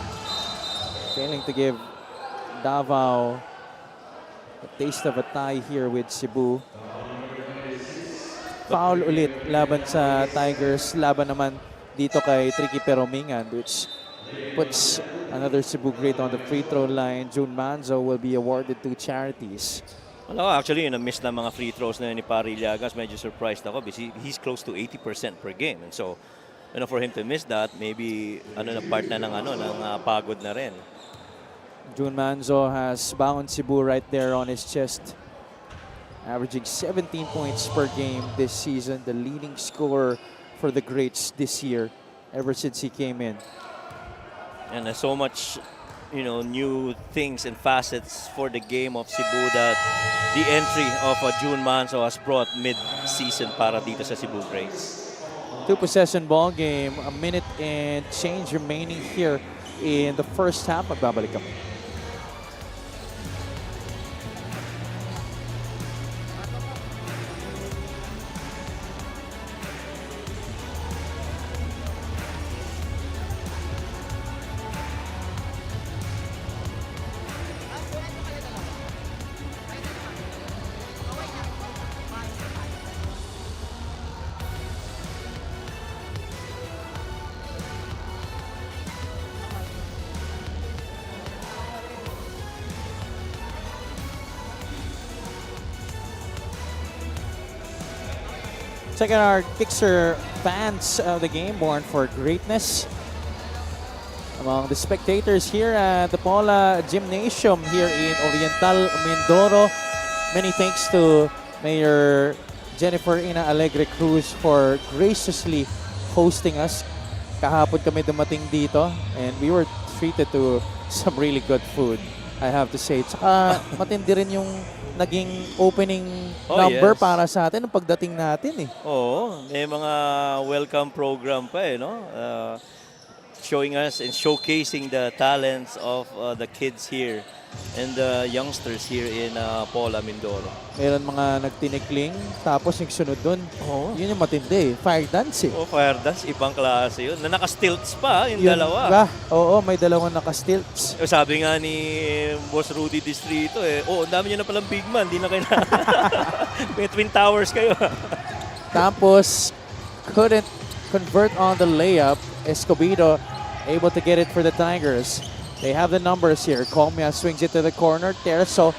Failing to give Davao a taste of a tie here with Cebu. Foul ulit laban sa Tigers, laban naman dito kay Tricky Peromingan, which puts another Cebu great on the free throw line. June Manzo will be awarded 2 charities. Well, actually, na-miss na mga free throws na ni Pariliagas. Medyo surprised ako because he's close to 80% per game. And so, you know, for him to miss that, maybe na part na ng pagod na rin. June Manzo has bound Cebu right there on his chest, averaging 17 points per game this season, the leading scorer for the Greats this year ever since he came in. And there's so much, you know, new things and facets for the game of Cebu that the entry of June Manzo has brought mid-season para dito sa Cebu Greats. 2-possession ball game, a minute and change remaining here in the first half. Magbabalik kami. Second, our Kixer fans of the game, born for greatness. Among the spectators here at the Paula Gymnasium here in Oriental Mindoro. Many thanks to Mayor Jennifer Ina Alegre Cruz for graciously hosting us. Kahapon kami dumating dito and we were treated to some really good food, I have to say. Tsaka matindi rin yung naging opening number para sa atin nung pagdating natin eh. Oo, may mga welcome program pa eh, no? Showing us and showcasing the talents of the kids here and the youngsters here in Paula, Mindoro. Meron mga nagtinikling, tapos yung sunod dun, yun yung matindi eh. Fire dance eh. Oh, fire dance, ibang klase yun. Na naka-stilts pa, yung dalawa. Oo, may dalawang naka-stilts. Sabi nga ni Boss Rudy Distrito eh, ang dami nyo na palang big man, di na kayo na. May Twin Towers kayo. Tapos, couldn't convert on the layup. Escobedo able to get it for the Tigers. They have the numbers here. Comia swings it to the corner. Terzo,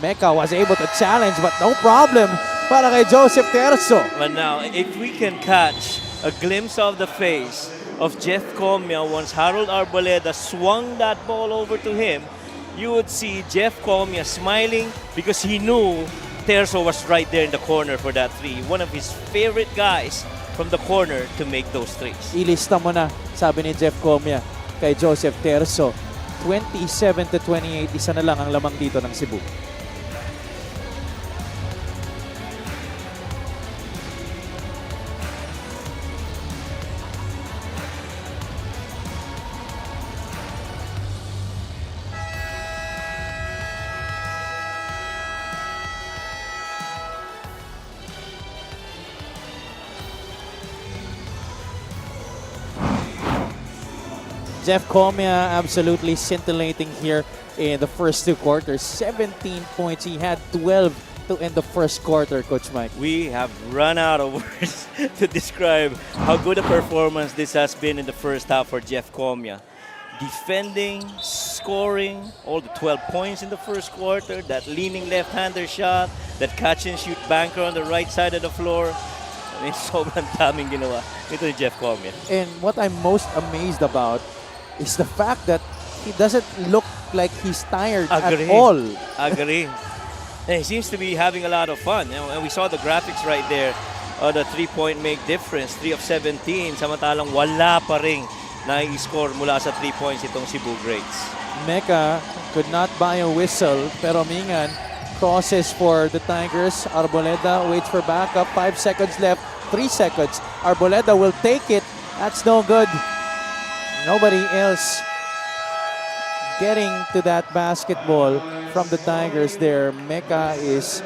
Mecca was able to challenge, but no problem para kay Joseph Terzo. But now, if we can catch a glimpse of the face of Jeff Comia once Harold Arboleda swung that ball over to him, you would see Jeff Comia smiling because he knew Terzo was right there in the corner for that three. One of his favorite guys from the corner to make those threes. Ilista mo na, sabi ni Jeff Comia kay Joseph Terzo. 27-28, isa na lang ang lamang dito ng Cebu. Jeff Comia absolutely scintillating here in the first two quarters. 17 points. He had 12 to end the first quarter, Coach Mike. We have run out of words to describe how good a performance this has been in the first half for Jeff Comia. Defending, scoring, all the 12 points in the first quarter, that leaning left-hander shot, that catch-and-shoot banker on the right side of the floor. I mean, sobrang daming ginawa ito ni Jeff Comia. And what I'm most amazed about is the fact that he doesn't look like he's tired at all. Agree. And he seems to be having a lot of fun. And we saw the graphics right there. The three-point make difference, 3 of 17. Samantalang wala pa ring nai-score mula sa 3 points itong Cebu Greats. Mecca could not buy a whistle, pero Mingan crosses for the Tigers. Arboleda waits for backup. 5 seconds left. 3 seconds. Arboleda will take it. That's no good. Nobody else getting to that basketball from the Tigers there. Mecca is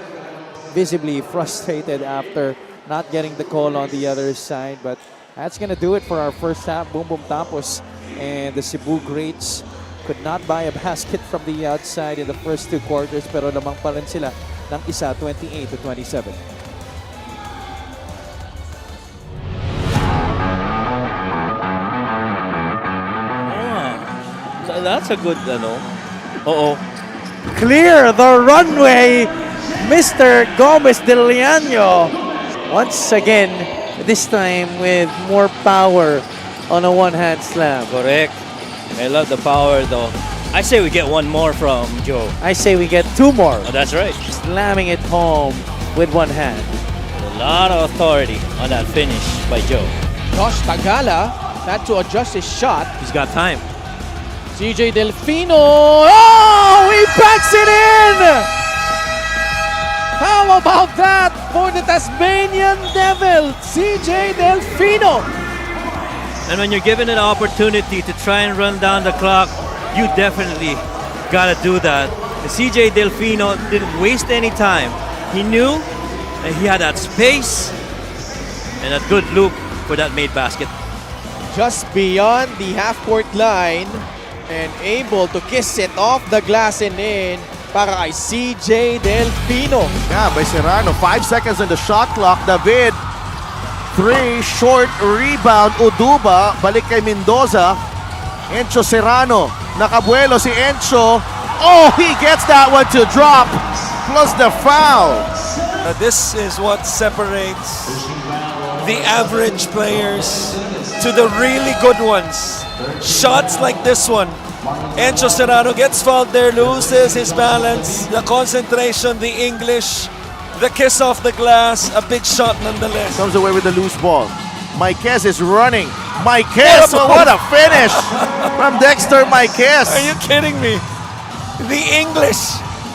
visibly frustrated after not getting the call on the other side. But that's going to do it for our first half. Boom Boom Tapos. And the Cebu Greats could not buy a basket from the outside in the first two quarters. Pero lamang pa rin sila ng isa, 28-27. That's a good, Clear the runway, Mr. Gomez de Leano. Once again, this time with more power on a one-hand slam. Correct. I love the power though. I say we get one more from Joe. I say we get 2 more. Oh, that's right. Slamming it home with one hand. A lot of authority on that finish by Joe. Josh Tagala had to adjust his shot. He's got time. CJ Delfino. Oh, he backs it in! How about that for the Tasmanian Devil, CJ Delfino? And when you're given an opportunity to try and run down the clock, you definitely gotta do that. And CJ Delfino didn't waste any time. He knew that he had that space and a good loop for that made basket. Just beyond the half-court line and able to kiss it off the glass and in para kay CJ Delfino. Yeah, by Serrano. 5 seconds on the shot clock. David. 3 short rebound. Uduba. Balik kay Mendoza. Encho Serrano. Nakabuelo si Encho. Oh, he gets that one to drop. Plus the foul. This is what separates the average players to the really good ones. Shots like this one. Encho Serrano gets fouled there, loses his balance, the concentration, the English, the kiss off the glass, a big shot nonetheless. Comes away with the loose ball. Marquez is running. Marquez, what a finish from Dexter Marquez. Are you kidding me? The English.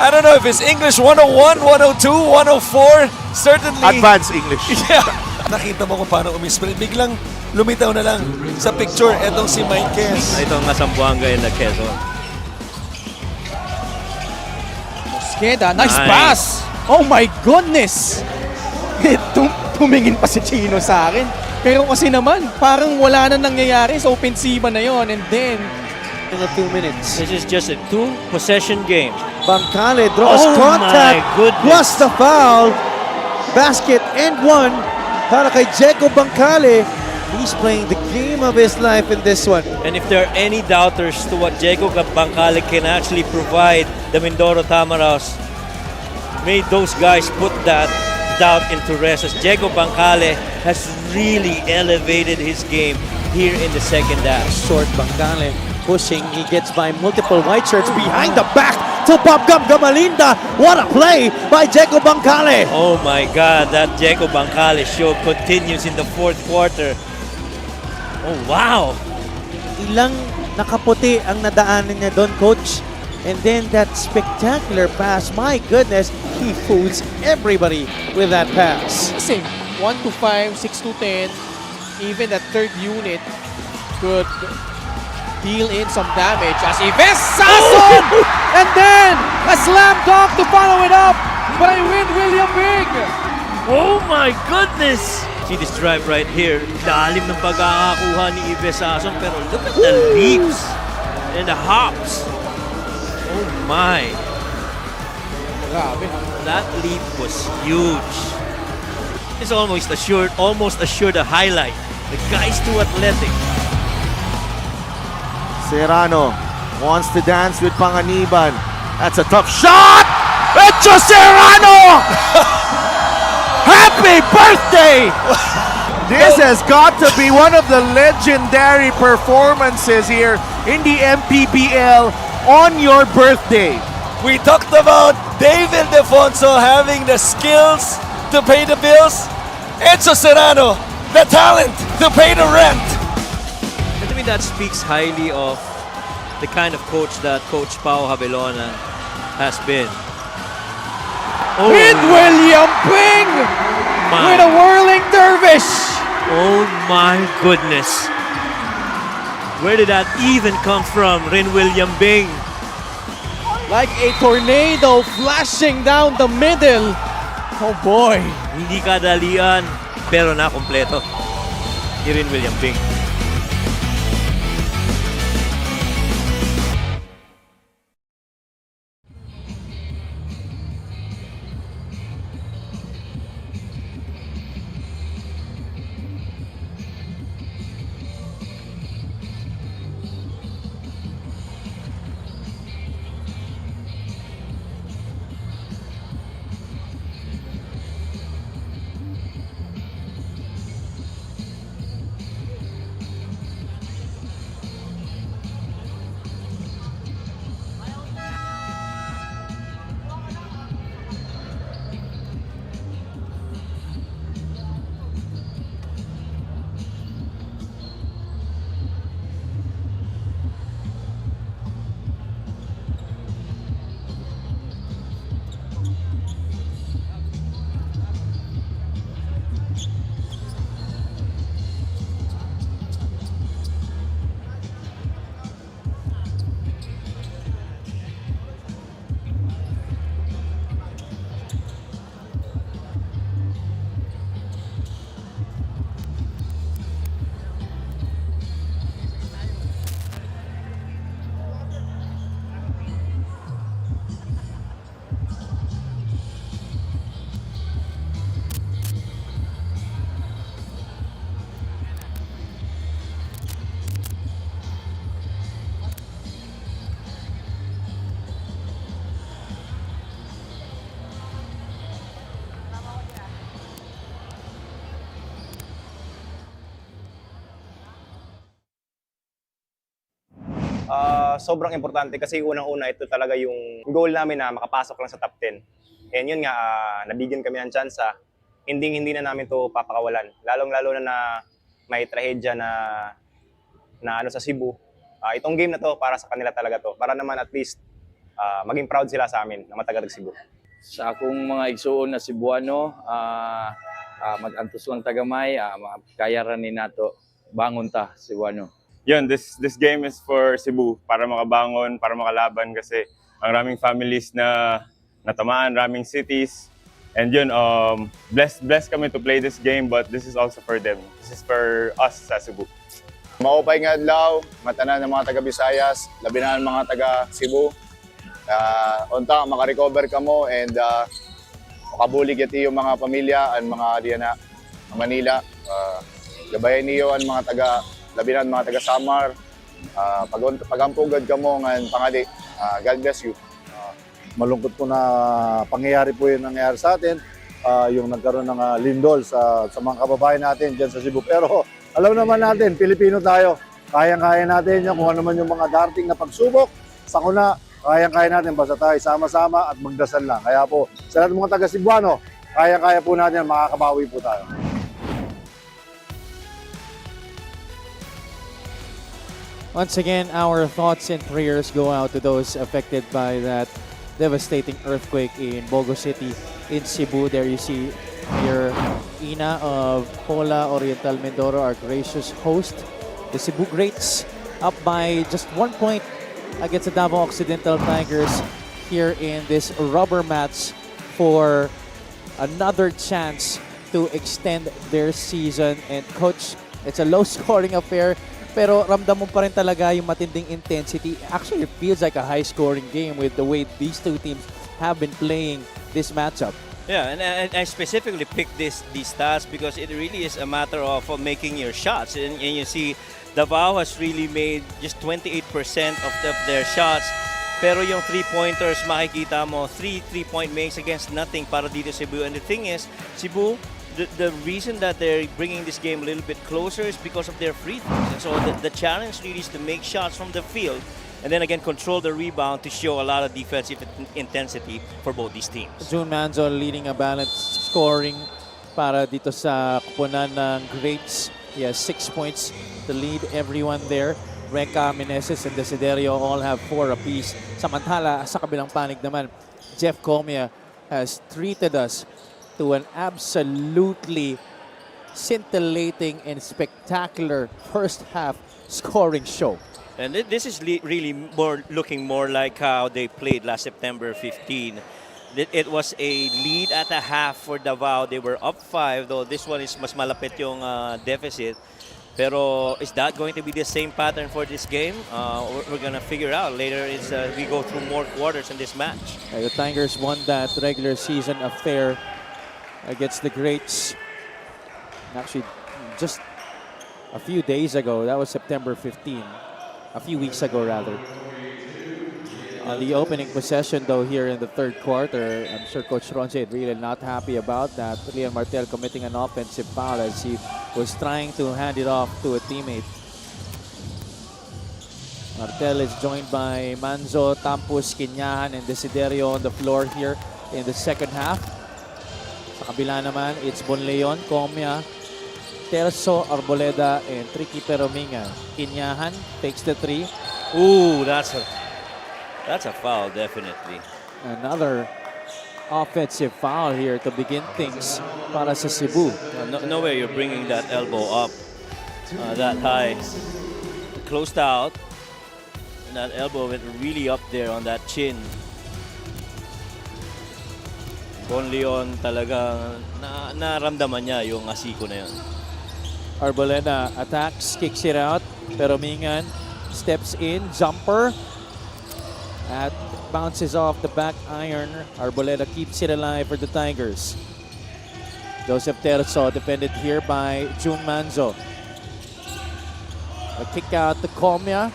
I don't know if it's English 101, 102, 104. Certainly. Advanced English. Yeah. Nakita mo kung paano umisprint. Biglang lumitaw na lang sa picture. Etong si Marquez. Ito ang Zamboanga in the Quezon. Mosqueda, nice pass! Oh my goodness! Tumingin pa si Chino sa akin. Pero kasi naman, parang wala na nangyayari sa opensiba na yon. And then, In the 2 minutes. This is just a 2-possession game. Bangkale draws Oh contact. my goodness. Plus the foul. Basket and one. Para kay Jeco Bangkale. He's playing the game of his life in this one. And if there are any doubters to what Diego Bangkale can actually provide the Mindoro Tamaraws, may those guys put that doubt into rest, as Diego Bangkale has really elevated his game here in the second half. Short Bangkale pushing. He gets by multiple white shirts behind the back to Bob Gamalinda. What a play by Jeco Bangkale. Oh my God, that Diego Bangkale show continues in the fourth quarter. Oh wow! Ilang nakaputi ang nadaanan niya doon, coach. And then that spectacular pass. My goodness, he fools everybody with that pass. kasi 1 to 5, 6 to 10, even that third unit could deal in some damage as Ives Sasson! And then a slam dunk to follow it up by William Big. Oh my goodness! See this drive right here. Lalim ng pagkakakuha ni Ives Sasson, pero look at the leaps and the hops. Oh my! Grabe. That leap was huge. It's almost assured a highlight. The guy's too athletic. Serrano wants to dance with Panganiban. That's a tough shot! Echo Serrano! Happy birthday! This has got to be one of the legendary performances here in the MPBL on your birthday. We talked about David Defonso having the skills to pay the bills. Enzo Serrano, the talent to pay the rent. And to me, that speaks highly of the kind of coach that Coach Pao Havelona has been. Oh, With William Bing with a whirling dervish. oh my goodness. Where did that even come from, Rin William Bing? Like a tornado flashing down the middle. Oh boy. Hindi kadalian, pero na kompleto. Ni Rin William Bing. sobrang importante kasi unang-una ito talaga yung goal namin na makapasok lang sa top 10. And yun nga, nabigyan kami ng tsansa, hindi na namin to papakawalan. Lalong-lalo na may trahedya na sa Cebu. Itong game na to para sa kanila talaga to. Para naman at least maging proud sila sa amin na matagatag Cebu. Sa akong mga igsuon na Cebuano, mag-antos lang tagamay, kaya ranin nato bangon ta Cebuano. Yun, this game is for Cebu para makabangon, para makalaban kasi ang raming families na natamaan, raming cities. And yun, blessed kami to play this game, but this is also for them. This is for us sa Cebu. Maupay nga adlaw, matanan ng mga taga Visayas, labi na ang mga taga Cebu. Unta maka-recover ka mo and makabulig iti yung mga pamilya ang mga diyan na Manila. Gabayan niyo ang mga taga labi na mga taga Samar. Pagampugad ka mo ng pangadi. God bless you. Malungkot po na pangyayari po yung nangyayari sa atin. Yung nagkaroon ng lindol sa mga kababayan natin dyan sa Cebu. Pero alam naman natin, Pilipino tayo. Kayang-kaya natin yan kung ano man yung mga darating na pagsubok. Sakuna, kayang-kaya natin basta tayo sama-sama at magdasal lang. Kaya po, sa lahat ng mga taga-Cebuano, kayang-kaya po natin, makakabawi po tayo. Once again, our thoughts and prayers go out to those affected by that devastating earthquake in Bogo City in Cebu. There you see your Ina of Pola Oriental Mindoro, our gracious host. The Cebu Greats up by just 1 point against the Davao Occidental Tigers here in this rubber match for another chance to extend their season. And coach, it's a low-scoring affair. Pero ramdam mo pa rin talaga yung matinding intensity. Actually, it feels like a high-scoring game with the way these two teams have been playing this matchup. Yeah, and I specifically picked these stats because it really is a matter of making your shots. And you see, Davao has really made just 28% of their shots. Pero yung three-pointers, makikita mo, 3 3-point makes against nothing para dito Cebu. And the thing is, Cebu, the reason that they're bringing this game a little bit closer is because of their free throws. And so the challenge really is to make shots from the field and then again control the rebound to show a lot of defensive intensity for both these teams. June Manzo leading a balanced scoring para dito sa kupunan ng Greats. He has 6 points to lead everyone there. Reka, Meneses, and Desiderio all have 4 apiece. Samantala, sa kabilang panig naman, Jeff Comia has treated us to an absolutely scintillating and spectacular first half scoring show. And this is really looking more like how they played last September 15. It was a lead at a half for Davao. They were up 5, though this one is mas malapit yung deficit. Pero is that going to be the same pattern for this game? We're going to figure out later as we go through more quarters in this match. The Tigers won that regular season affair against the Greats. Actually, just a few days ago. That was September 15. A few weeks ago, rather. On the opening possession, though, here in the third quarter, I'm sure Coach Ronce is really not happy about that. Leon Martel committing an offensive foul as he was trying to hand it off to a teammate. Martel is joined by Manzo, Tampus, Quinyahan, and Desiderio on the floor here in the second half. Sa kabila naman, it's Bonleon, Comia, Terzo, Arboleda, and Tricky Perominga. Quinyahan takes the 3. Ooh, that's a foul, definitely. Another offensive foul here to begin things para sa Cebu. No way you're bringing that elbow up that high. Closed out. And that elbow went really up there on that chin. Bon Leon talagang naramdaman niya yung asiko na yun. Arboleda attacks, kicks it out. Pero Mingan steps in, jumper. At bounces off the back iron. Arboleda keeps it alive for the Tigers. Joseph Terzo defended here by June Manzo. A kick out to Comia.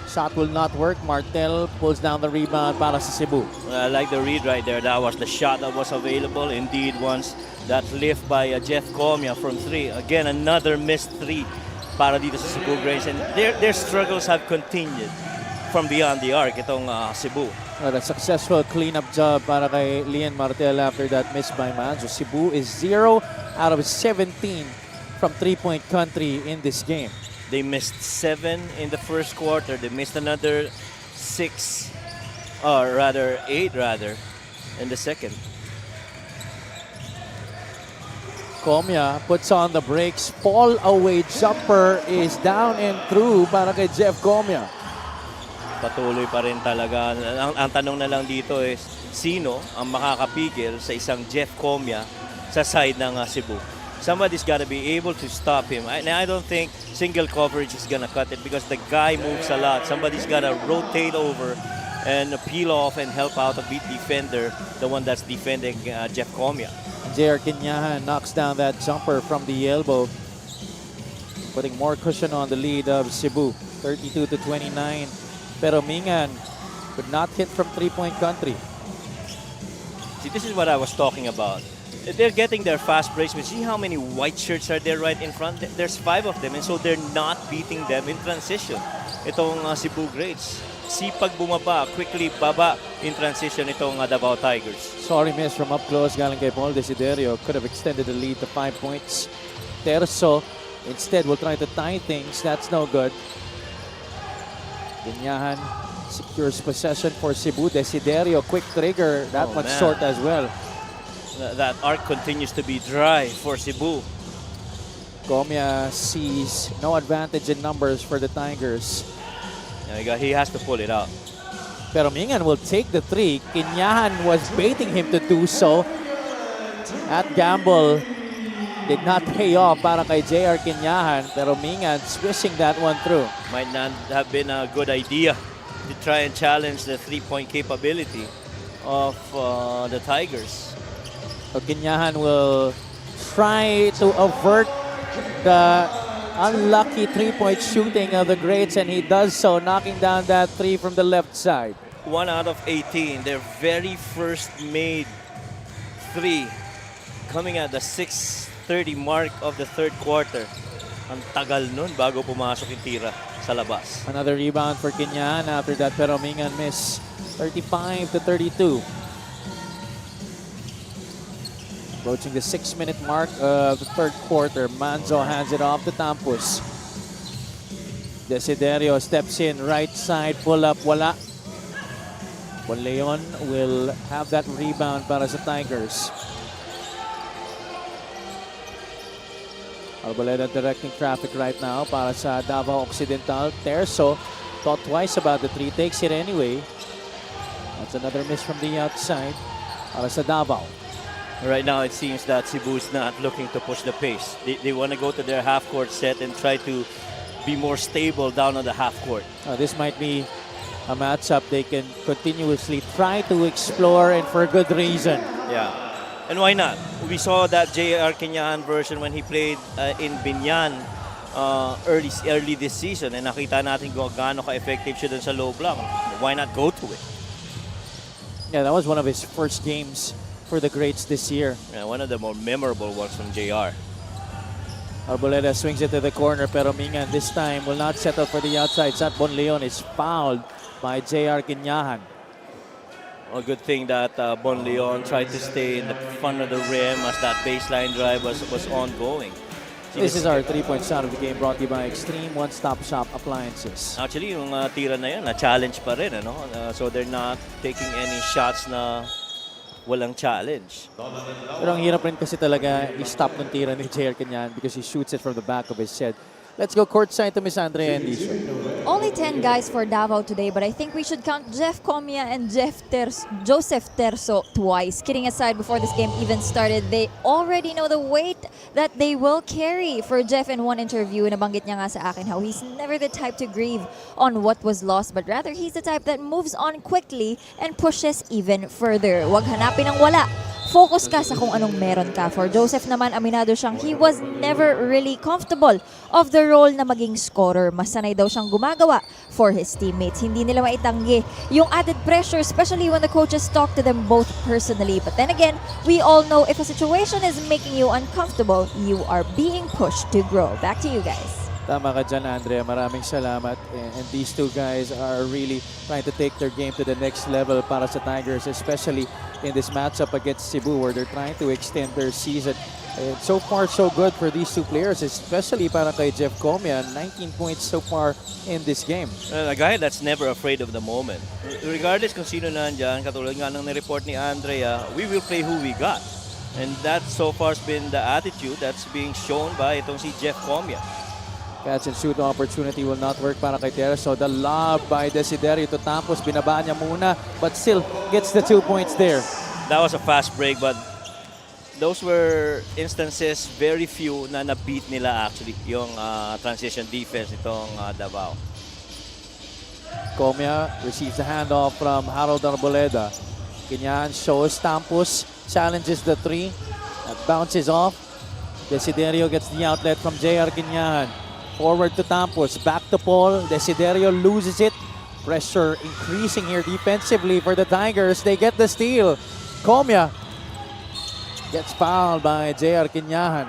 Shot will not work. Martel pulls down the rebound para sa Cebu. I like the read right there. That was the shot that was available. Indeed, once that lift by Jeff Comia from 3. Again, another missed 3 para dito sa Cebu Greats. And their struggles have continued from beyond the arc itong Cebu. Well, a successful cleanup job para kay Lian Martel after that miss by Manzo. Cebu is 0 out of 17 from three-point country in this game. They missed 7 in the first quarter. They missed another 6, or rather 8 in the second. Comia puts on the brakes. Fall away jumper is down and through para kay Jeff Comia. Patuloy pa rin talaga. Ang tanong na lang dito is, sino ang makakapigil sa isang Jeff Comia sa side ng Cebu? Somebody's got to be able to stop him. I don't think single coverage is gonna cut it because the guy moves a lot. Somebody's got to rotate over and peel off and help out a beat defender, the one that's defending Jeff Comia. J.R. Quinyahan knocks down that jumper from the elbow, putting more cushion on the lead of Cebu, 32-29. Pero Mingan could not hit from three-point country. See, this is what I was talking about. They're getting their fast breaks, but see how many white shirts are there right in front? There's 5 of them, and so they're not beating them in transition. Itong Cebu Greats. Sipag bumaba, quickly baba in transition itong Davao Tigers. Sorry miss from up close galing kay Paul Desiderio. Could have extended the lead to 5 points. Terzo instead will try to tie things. That's no good. Quinyahan secures possession for Cebu. Desiderio, quick trigger. That much man. short as well. That arc continues to be dry for Cebu. Comia sees no advantage in numbers for the Tigers. He has to pull it out. Pero Mingan will take the 3. Quinyahan was baiting him to do so. That gamble did not pay off para kay J.R. Quinyahan. Pero Mingan swishing that one through. Might not have been a good idea to try and challenge the three-point capability of the Tigers. So Quinyahan will try to avert the unlucky three-point shooting of the Greats, and he does so, knocking down that 3 from the left side. 1 out of 18, their very first made 3, coming at the 6:30 mark of the third quarter. Ang tagal nun bago pumasok yung tira sa labas. Another rebound for Quinyahan after that, pero Mingan miss. 35-32. Approaching the 6-minute mark of the third quarter. Manzo hands it off to Tampus. Desiderio steps in, right side, pull up, wala. Leon will have that rebound para sa Tigers. Arboleda directing traffic right now para sa Davao Occidental. Terzo thought twice about the 3, takes it anyway. That's another miss from the outside para sa Davao. Right now, it seems that Cebu is not looking to push the pace. They want to go to their half-court set and try to be more stable down on the half-court. This might be a matchup they can continuously try to explore, and for good reason. Yeah. And why not? We saw that J.R. Quinyahan version when he played in Binyan early this season, and nakita natin kung gaano ka-effective siya dun sa low block. Why not go to it? Yeah, that was one of his first games for the Greats this year. Yeah, one of the more memorable ones from JR. Arboleda swings it to the corner, pero Mingan this time will not settle for the outside. Bon Leon is fouled by J.R. Quinyahan. A good thing that Bon Leon tried to stay in the front of the rim as that baseline drive was ongoing. This is our 3-point shot of the game, brought to you by Extreme One-Stop Shop Appliances. Actually, yung tira na yan, na-challenge pa rin. Ano? So they're not taking any shots na walang challenge. Pero ang hirap rin kasi talaga i-stop ng tira ni J.R. Quinyahan because he shoots it from the back of his head. Let's go courtside to Miss Andrea and Lisa. Only 10 guys for Davao today, but I think we should count Jeff Comia and Joseph Terzo twice. Kidding aside, before this game even started, they already know the weight that they will carry. For Jeff, in one interview, nabanggit niya nga sa akin how he's never the type to grieve on what was lost, but rather he's the type that moves on quickly and pushes even further. Huwag hanapin ang wala. Focus ka sa kung anong meron ka. For Joseph naman, aminado siyang he was never really comfortable of the role na maging scorer. Mas sanay daw siyang gumagawa for his teammates. Hindi nila maitanggi yung added pressure, especially when the coaches talk to them both personally. But then again, we all know if a situation is making you uncomfortable, you are being pushed to grow. Back to you guys. Tama ka dyan, Andrea. Maraming salamat. And these two guys are really trying to take their game to the next level para sa Tigers, especially in this matchup against Cebu where they're trying to extend their season. And so far, so good for these two players, especially para kay Jeff Comia. 19 points so far in this game. A guy that's never afraid of the moment. Regardless kung sino nandyan, katulad nga ng report ni Andrea, we will play who we got. And that so far has been the attitude that's being shown by itong si Jeff Comia. Catch and shoot opportunity will not work para kay Teres. So the lob by Desiderio to Tampos. Binabaan niya muna but still gets the 2 points there. That was a fast break but those were instances, very few na na-beat nila actually yung transition defense itong Davao. Comia receives the handoff from Harold Arboleda. Kinyan shows Tampos, challenges the 3. That bounces off. Desiderio gets the outlet from JR Kinyan. Forward to Tampos, back to Paul. Desiderio loses it. Pressure increasing here defensively for the Tigers. They get the steal. Comia gets fouled by JR Kinyahan.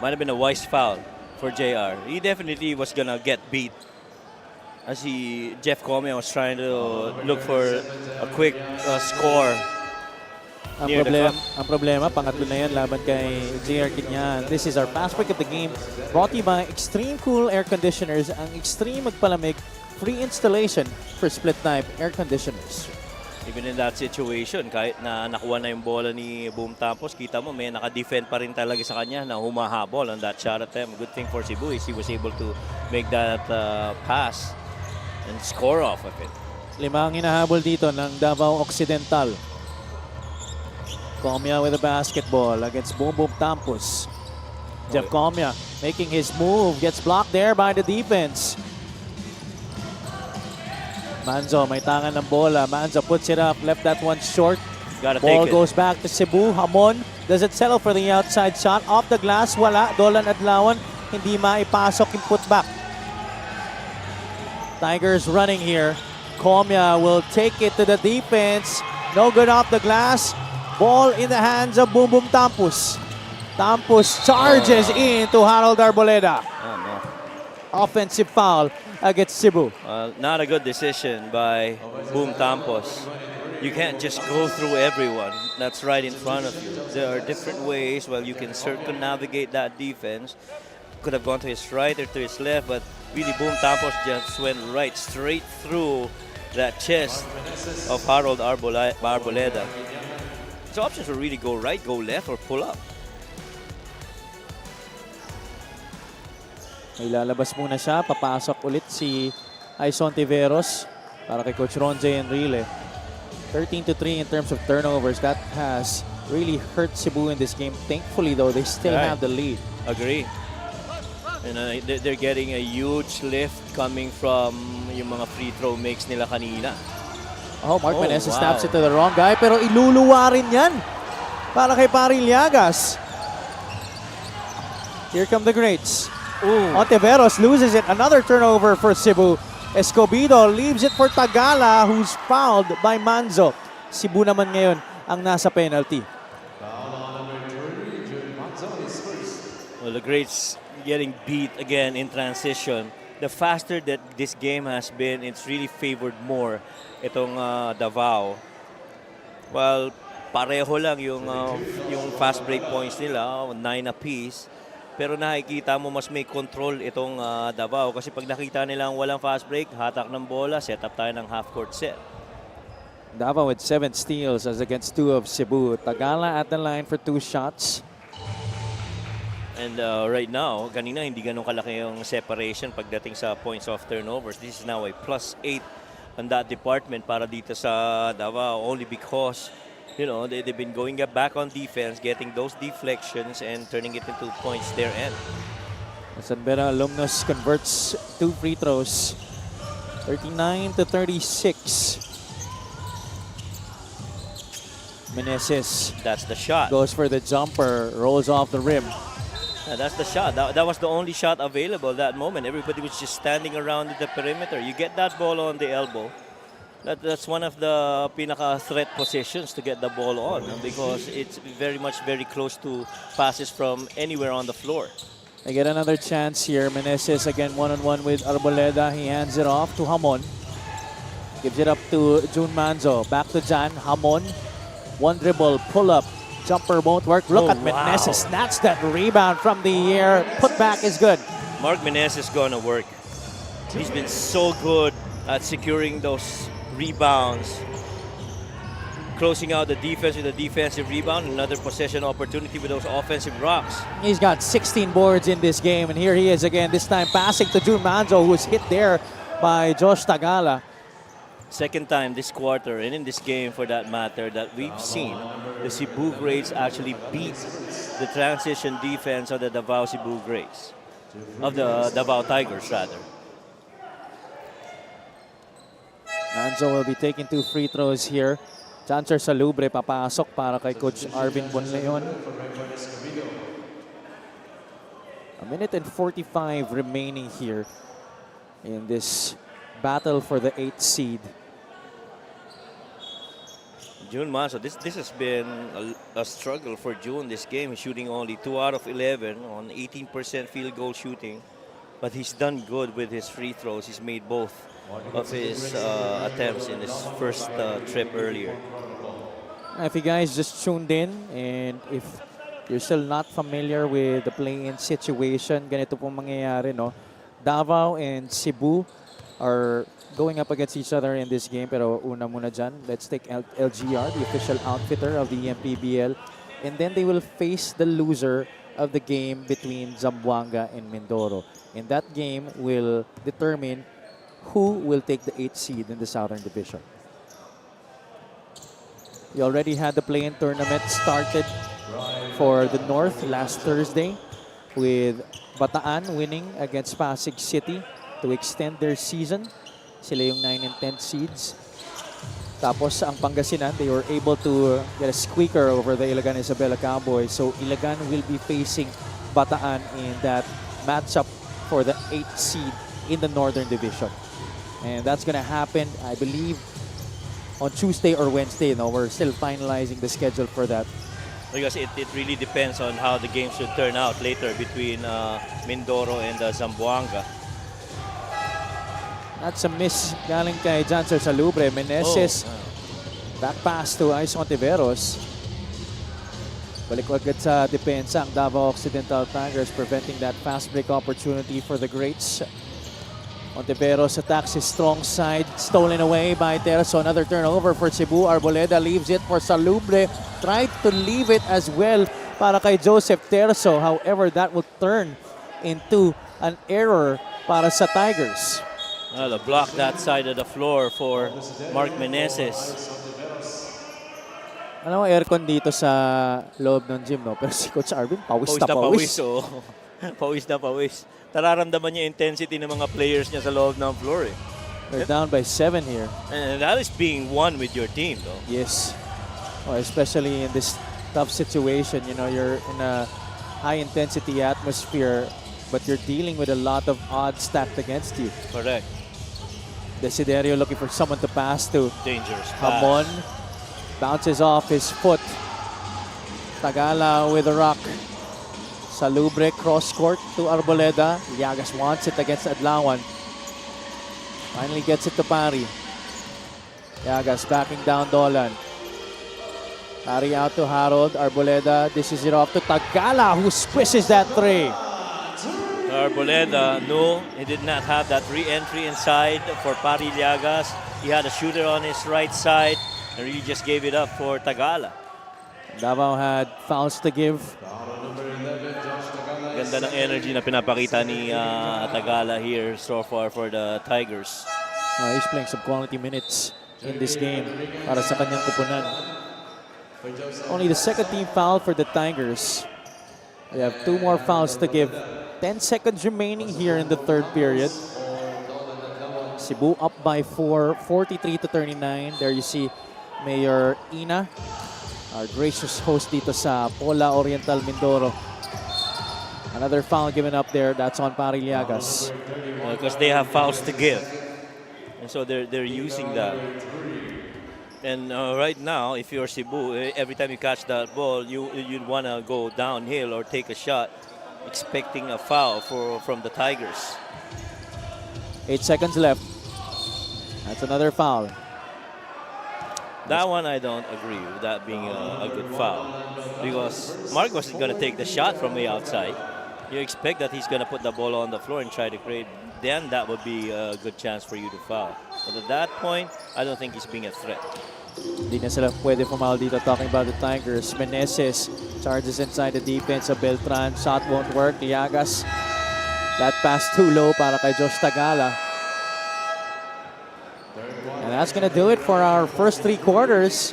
Might have been a wise foul for JR. He definitely was gonna get beat as Jeff Comia was trying to look for a quick score. Ang problema, pangatlo na yan laban kay JR Kinyan. This is our fast break of the game, brought to you by Extreme Cool Air Conditioners. Ang Extreme Magpalamig, free installation for split type air conditioners. Even in that situation, kahit na nakuha na yung bola ni Boom Tampos, kita mo may naka-defend pa rin talaga sa kanya na humahabol on that shot attempt. Good thing for Cebu is he was able to make that pass and score off of it. 5 ang hinahabol dito ng Davao Occidental. Comia with a basketball against Boom Boom Tampos. Jeff Comia making his move, gets blocked there by the defense. Manzo may tangan ng bola. Manzo puts it up, left that one short. Ball goes back to Cebu. Hamon doesn't settle for the outside shot. Off the glass, wala. Dolan Adlawan, hindi maipasok yung putback. Tigers running here. Comia will take it to the defense. No good off the glass. Ball in the hands of Boom Boom Tampos. Tampos charges into Harold Arboleda. Oh, no. Offensive foul against Cebu. Not a good decision by Boom Tampos. You can't just go through everyone that's right in front of you. There are different ways. Well, you can circumnavigate that defense. Could have gone to his right or to his left, but really Boom Tampos just went right straight through that chest of Harold Arboleda. His options will really go right, go left, or pull up. May lalabas muna siya. Papasok ulit si Aison Tiveros para kay Coach Ronje Enrile. 13-3 in terms of turnovers. That has really hurt Cebu in this game. Thankfully, though, they still have the lead. Agree. And they're getting a huge lift coming from yung mga free throw makes nila kanina. Oh, Mark Meneses snaps it to the wrong guy, pero iluluwa rin yan para kay Paring Liagas. Here come the greats. Ontiveros loses it. Another turnover for Cebu. Escobedo leaves it for Tagala, who's fouled by Manzo. Cebu naman ngayon ang nasa penalty. Well, the greats getting beat again in transition. The faster that this game has been, it's really favored more itong Davao. Well, pareho lang yung fast break points nila, 9 apiece. Pero nakikita mo mas may control itong Davao kasi pag nakita nilang walang fast break, hatak ng bola, set up tayo ng half-court set. Davao with 7 steals as against 2 of Cebu. Tagala at the line for 2 shots. And right now, kanina hindi ganun kalaki yung separation pagdating sa points of turnovers. This is now a +8 on that department para dito sa Davao only because, you know, they've been going back on defense, getting those deflections and turning it into points their end. San Beda Alumnus converts 2 free throws. 39-36. Meneses. That's the shot. Goes for the jumper, rolls off the rim. Yeah, that's the shot. That was the only shot available that moment. Everybody was just standing around the perimeter. You get that ball on the elbow. That's one of the pinaka-threat positions to get the ball on because it's very close to passes from anywhere on the floor. They get another chance here. Meneses again one-on-one with Arboleda. He hands it off to Hamon. Gives it up to June Manzo. Back to Jan. Hamon. One dribble, pull up. Jumper won't work. Look at Meneses. Snatch that rebound from the air. Put back is good. Mark Meneses is going to work. He's been so good at securing those rebounds. Closing out the defense with a defensive rebound. Another possession opportunity with those offensive rocks. He's got 16 boards in this game. And here he is again, this time passing to June Manzo, who's hit there by Josh Tagala. Second time this quarter and in this game for that matter that we've seen the Cebu Greats actually beat the transition defense of the Davao Cebu Greats. Of the Davao Tigers rather. Manzo will be taking 2 free throws here. Chancer Salubre papasok para kay Coach Arvin Bonleon. A minute and 45 remaining here in this battle for the 8th seed. June Manzo, this has been a struggle for June this game. He's shooting only 2 out of 11 on 18% field goal shooting. But he's done good with his free throws. He's made both of his attempts in his first trip earlier. If you guys just tuned in and if you're still not familiar with the play-in situation, ganito pong mangyayari, no? Davao and Cebu are going up against each other in this game. Pero una muna dyan, let's take LGR, the official outfitter of the MPBL. And then they will face the loser of the game between Zamboanga and Mindoro. And that game will determine who will take the 8th seed in the Southern Division. We already had the play-in tournament started for the North last Thursday with Bataan winning against Pasig City to extend their season. Sila yung 9 and 10 seeds. Tapos ang Pangasinan, they were able to get a squeaker over the Ilagan Isabela Cowboys. So Ilagan will be facing Bataan in that matchup for the 8th seed in the Northern Division. And that's going to happen, I believe, on Tuesday or Wednesday. No, we're still finalizing the schedule for that. Because it really depends on how the game should turn out later between Mindoro and Zamboanga. That's a miss galing kay Janser Salubre. Meneses, back pass to Ice Ontiveros. Balik agad sa depensa ang Davao Occidental Tigers, preventing that fast break opportunity for the Greats. Ontiveros attacks his strong side, stolen away by Terzo. Another turnover for Cebu. Arboleda leaves it for Salubre. Tried to leave it as well para kay Joseph Terzo. However, that will turn into an error para sa Tigers. Well, block that side of the floor for Mark Meneses. Ano, aircon dito sa loob ng gym, no? Pero si Coach Arvin, pawis na pawis. Oh. Pawis na pawis. Nararamdaman niya intensity ng mga players niya sa loob ng floor. Eh. They're down by 7 here. And that is being one with your team, though. Yes. Oh, especially in this tough situation. You know, you're in a high-intensity atmosphere, but you're dealing with a lot of odds stacked against you. Correct. Desiderio looking for someone to pass to. Dangerous pass. Hamon bounces off his foot. Tagala with a rock. Salubre cross court to Arboleda. Llagas wants it against Adlawan. Finally gets it to Pari. Llagas backing down Dolan. Pari out to Harold. Arboleda dishes it off to Tagala, who squishes that three. Arboleda, no, he did not have that re-entry inside for Pari Llagas. He had a shooter on his right side and he just gave it up for Tagala. Davao had fouls to give. Ganda ng energy na pinapakita ni Tagala here so far for the Tigers. He's playing some quality minutes in this game para sa kanyang kupunan. Only the second team foul for the Tigers. They have 2 more fouls to give. 10 seconds remaining here in the third period. Cebu up by 4, 43-39. There you see Mayor Ina, our gracious host dito sa Pola Oriental, Mindoro. Another foul given up there. That's on Pari Llagas. Because they have fouls to give. And so they're using that. And right now, if you're Cebu, every time you catch that ball, you'd want to go downhill or take a shot. expecting a foul from the Tigers. 8 seconds left. That's another foul. That one I don't agree with that being a good foul, because Mark wasn't going to take the shot from the outside. You expect that he's going to put the ball on the floor and try to create, then that would be a good chance for you to foul. But at that point, I don't think he's being a threat. Hindi na sila pwede pumal dito. Talking about the Tigers, Meneses charges inside the defense of Beltran. Shot won't work. Liagas. That pass too low para kay Josh Tagala. And that's going to do it for our first 3 quarters.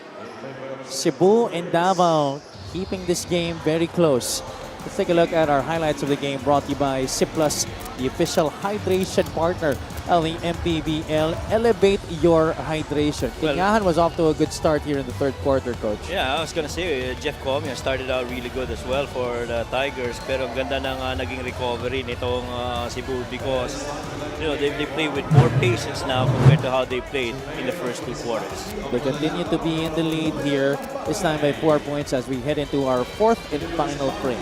Cebu and Davao keeping this game very close. Let's take a look at our highlights of the game, brought to you by Ciplus, the official hydration partner of the MPBL. Elevate your hydration. Tingahan was off to a good start here in the third quarter, Coach. Yeah, I was gonna say, Jeff Comia started out really good as well for the Tigers. Pero ang ganda ng naging recovery nitong Cebu, because they play with more patience now compared to how they played in the first 2 quarters. They continue to be in the lead here, this time by 4 points as we head into our 4th and final frame.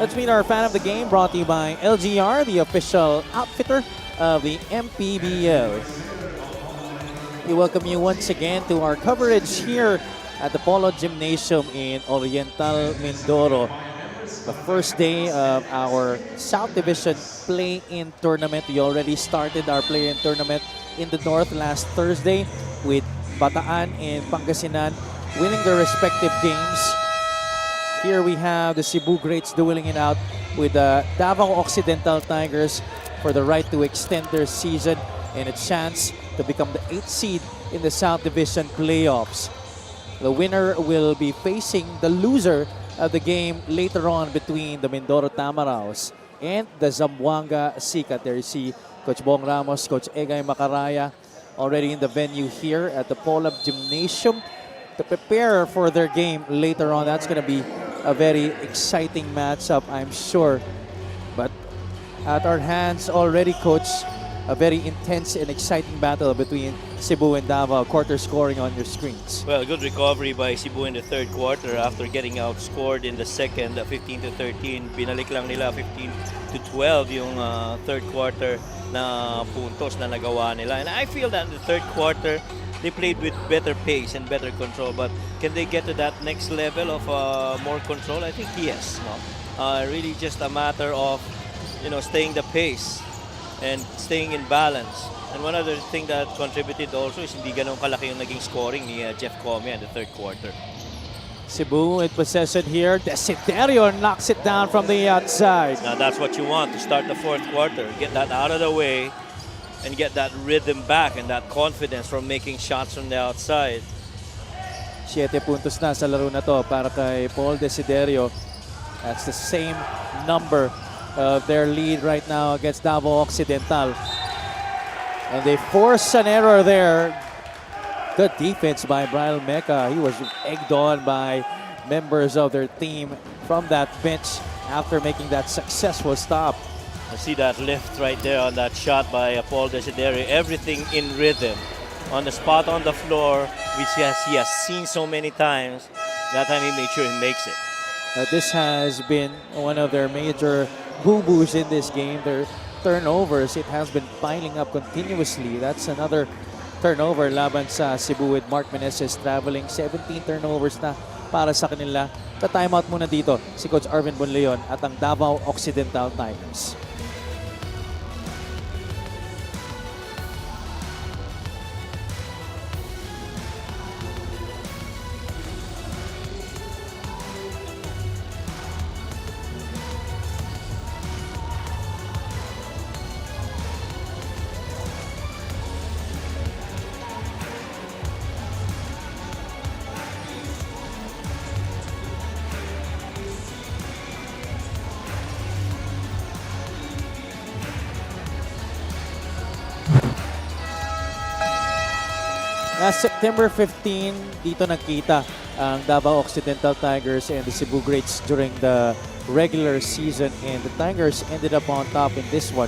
Let's meet our fan of the game, brought to you by LGR, the official outfitter of the MPBL. We welcome you once again to our coverage here at the Polo Gymnasium in Oriental, Mindoro. The first day of our South Division play-in tournament. We already started our play-in tournament in the North last Thursday with Bataan and Pangasinan winning their respective games. Here we have the Cebu Greats dueling it out with the Davao Occidental Tigers for the right to extend their season and a chance to become the 8th seed in the South Division playoffs. The winner will be facing the loser of the game later on between the Mindoro Tamaraos and the Zamboanga Sikat. There you see Coach Bong Ramos, Coach Egay Macaraya already in the venue here at the Polab Gymnasium to prepare for their game later on. That's going to be a very exciting matchup, I'm sure. But at our hands already, Coach, a very intense and exciting battle between Cebu and Davao. Quarter scoring on your screens. Well, good recovery by Cebu in the third quarter after getting outscored in the second, 15-13. Binalik lang nila 15-12 yung third quarter na puntos na nagawa nila. And I feel that in the third quarter, they played with better pace and better control. But can they get to that next level of more control? I think yes. No? Really just a matter of staying the pace and staying in balance. And one other thing that contributed also is hindi ganun kalaki yung naging scoring ni Jeff Comia in the third quarter. Cebu in possession here. Desiderio knocks it down from the outside. Now that's what you want to start the fourth quarter. Get that out of the way and get that rhythm back and that confidence from making shots from the outside. 7 puntos na sa laro na to para kay Paul Desiderio. That's the same number of their lead right now against Davao Occidental. And they force an error there. Good defense by Brian Meca. He was egged on by members of their team from that bench after making that successful stop. I see that lift right there on that shot by Paul Desiderio. Everything in rhythm. On the spot on the floor, which he has seen so many times. That time he made sure he makes it. This has been one of their major boo-boos in this game. Their turnovers, it has been piling up continuously. That's another turnover laban sa Cebu with Mark Meneses traveling. 17 turnovers na para sa kanila. Ta-timeout muna dito si Coach Arvin Bonleon at ang Davao Occidental Tigers. Last September 15, dito nagkita ang Davao Occidental Tigers and the Cebu Greats during the regular season, and the Tigers ended up on top in this one.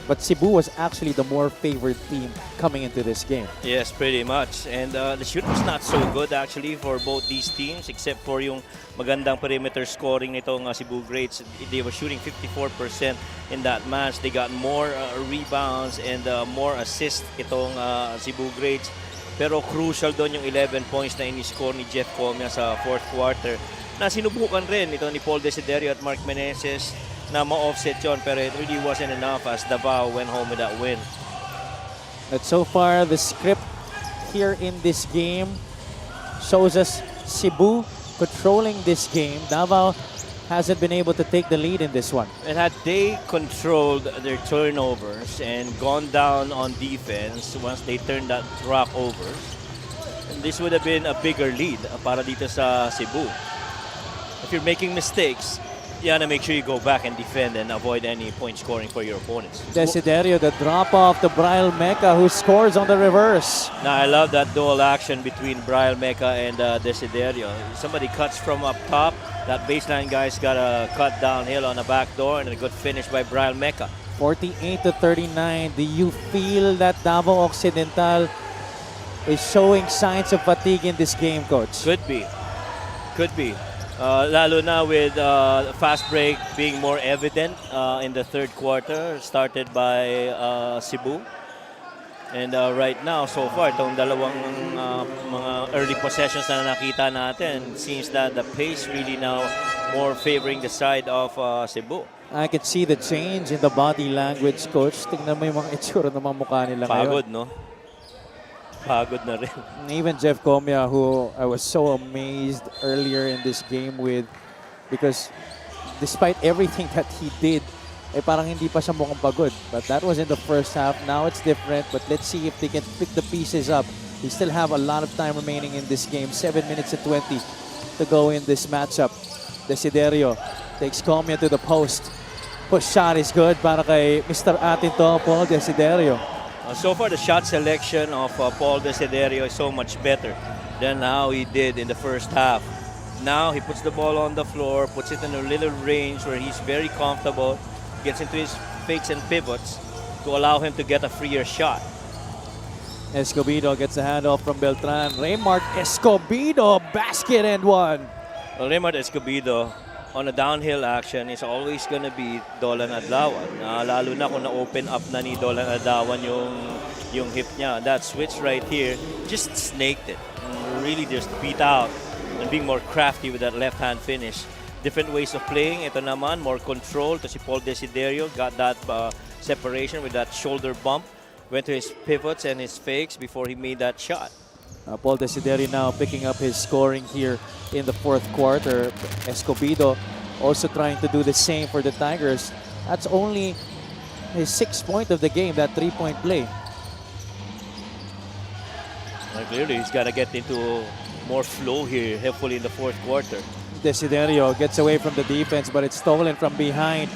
But Cebu was actually the more favored team coming into this game. Yes, pretty much. And the shoot was not so good actually for both these teams, except for yung magandang perimeter scoring nitong Cebu Greats. They were shooting 54% in that match. They got more rebounds and more assists itong Cebu Greats. Pero crucial doon yung 11 points na ini-score ni Jeff Comia sa fourth quarter. Na sinubukan rin ito ni Paul Desiderio at Mark Meneses na ma-offset yon, pero it really wasn't enough as Davao went home with that win. But so far, the script here in this game shows us Cebu controlling this game. Davao hasn't been able to take the lead in this one. And had they controlled their turnovers and gone down on defense once they turned that rock over, this would have been a bigger lead para dito sa Cebu. If you're making mistakes, you gotta make sure you go back and defend and avoid any point scoring for your opponents. Desiderio, the drop off to Brian Mecca, who scores on the reverse. Now I love that dual action between Brian Mecca and Desiderio. Somebody cuts from up top. That baseline guy's got a cut downhill on the back door, and a good finish by Brian Mecca. 48-39. Do you feel that Davao Occidental is showing signs of fatigue in this game, Coach? Could be. Could be. Lalo na with fast break being more evident in the third quarter, started by Cebu. And right now, so far, itong dalawang mga early possessions na nakita natin, seems that the pace really now more favoring the side of Cebu. I can see the change in the body language, Coach. Tingnan mo yung mga itsura ng mga mukha nila Pagod, ngayon. no? Pagod na rin. Even Jeff Comia, who I was so amazed earlier in this game with, because despite everything that he did, eh parang hindi pa siya mukhang pagod. But that was in the first half. Now it's different, but let's see if they can pick the pieces up. They still have a lot of time remaining in this game. 7 minutes and 20 to go in this matchup. Desiderio takes Comia to the post. Push shot is good para kay Mr. Atin to, Paul Desiderio. So far, the shot selection of Paul Desiderio is so much better than how he did in the first half. Now, he puts the ball on the floor, puts it in a little range where he's very comfortable, gets into his fakes and pivots to allow him to get a freer shot. Escobedo gets a handoff from Beltran. Raymart Escobedo, basket and one. Well, Raymart Escobedo, on a downhill action, is always going to be Dolan Adlawan. Lalo na kung na-open up na ni Dolan Adlawan yung hip niya. That switch right here just snaked it. And really just beat out and being more crafty with that left-hand finish. Different ways of playing. Ito naman, more control. To si Paul Desiderio got that separation with that shoulder bump. Went to his pivots and his fakes before he made that shot. Paul Desiderio now picking up his scoring here in the fourth quarter. Escobedo also trying to do the same for the Tigers. That's only his 6th point of the game, that 3-point play. Well, clearly, he's got to get into more flow here, hopefully in the fourth quarter. Desiderio gets away from the defense, but it's stolen from behind.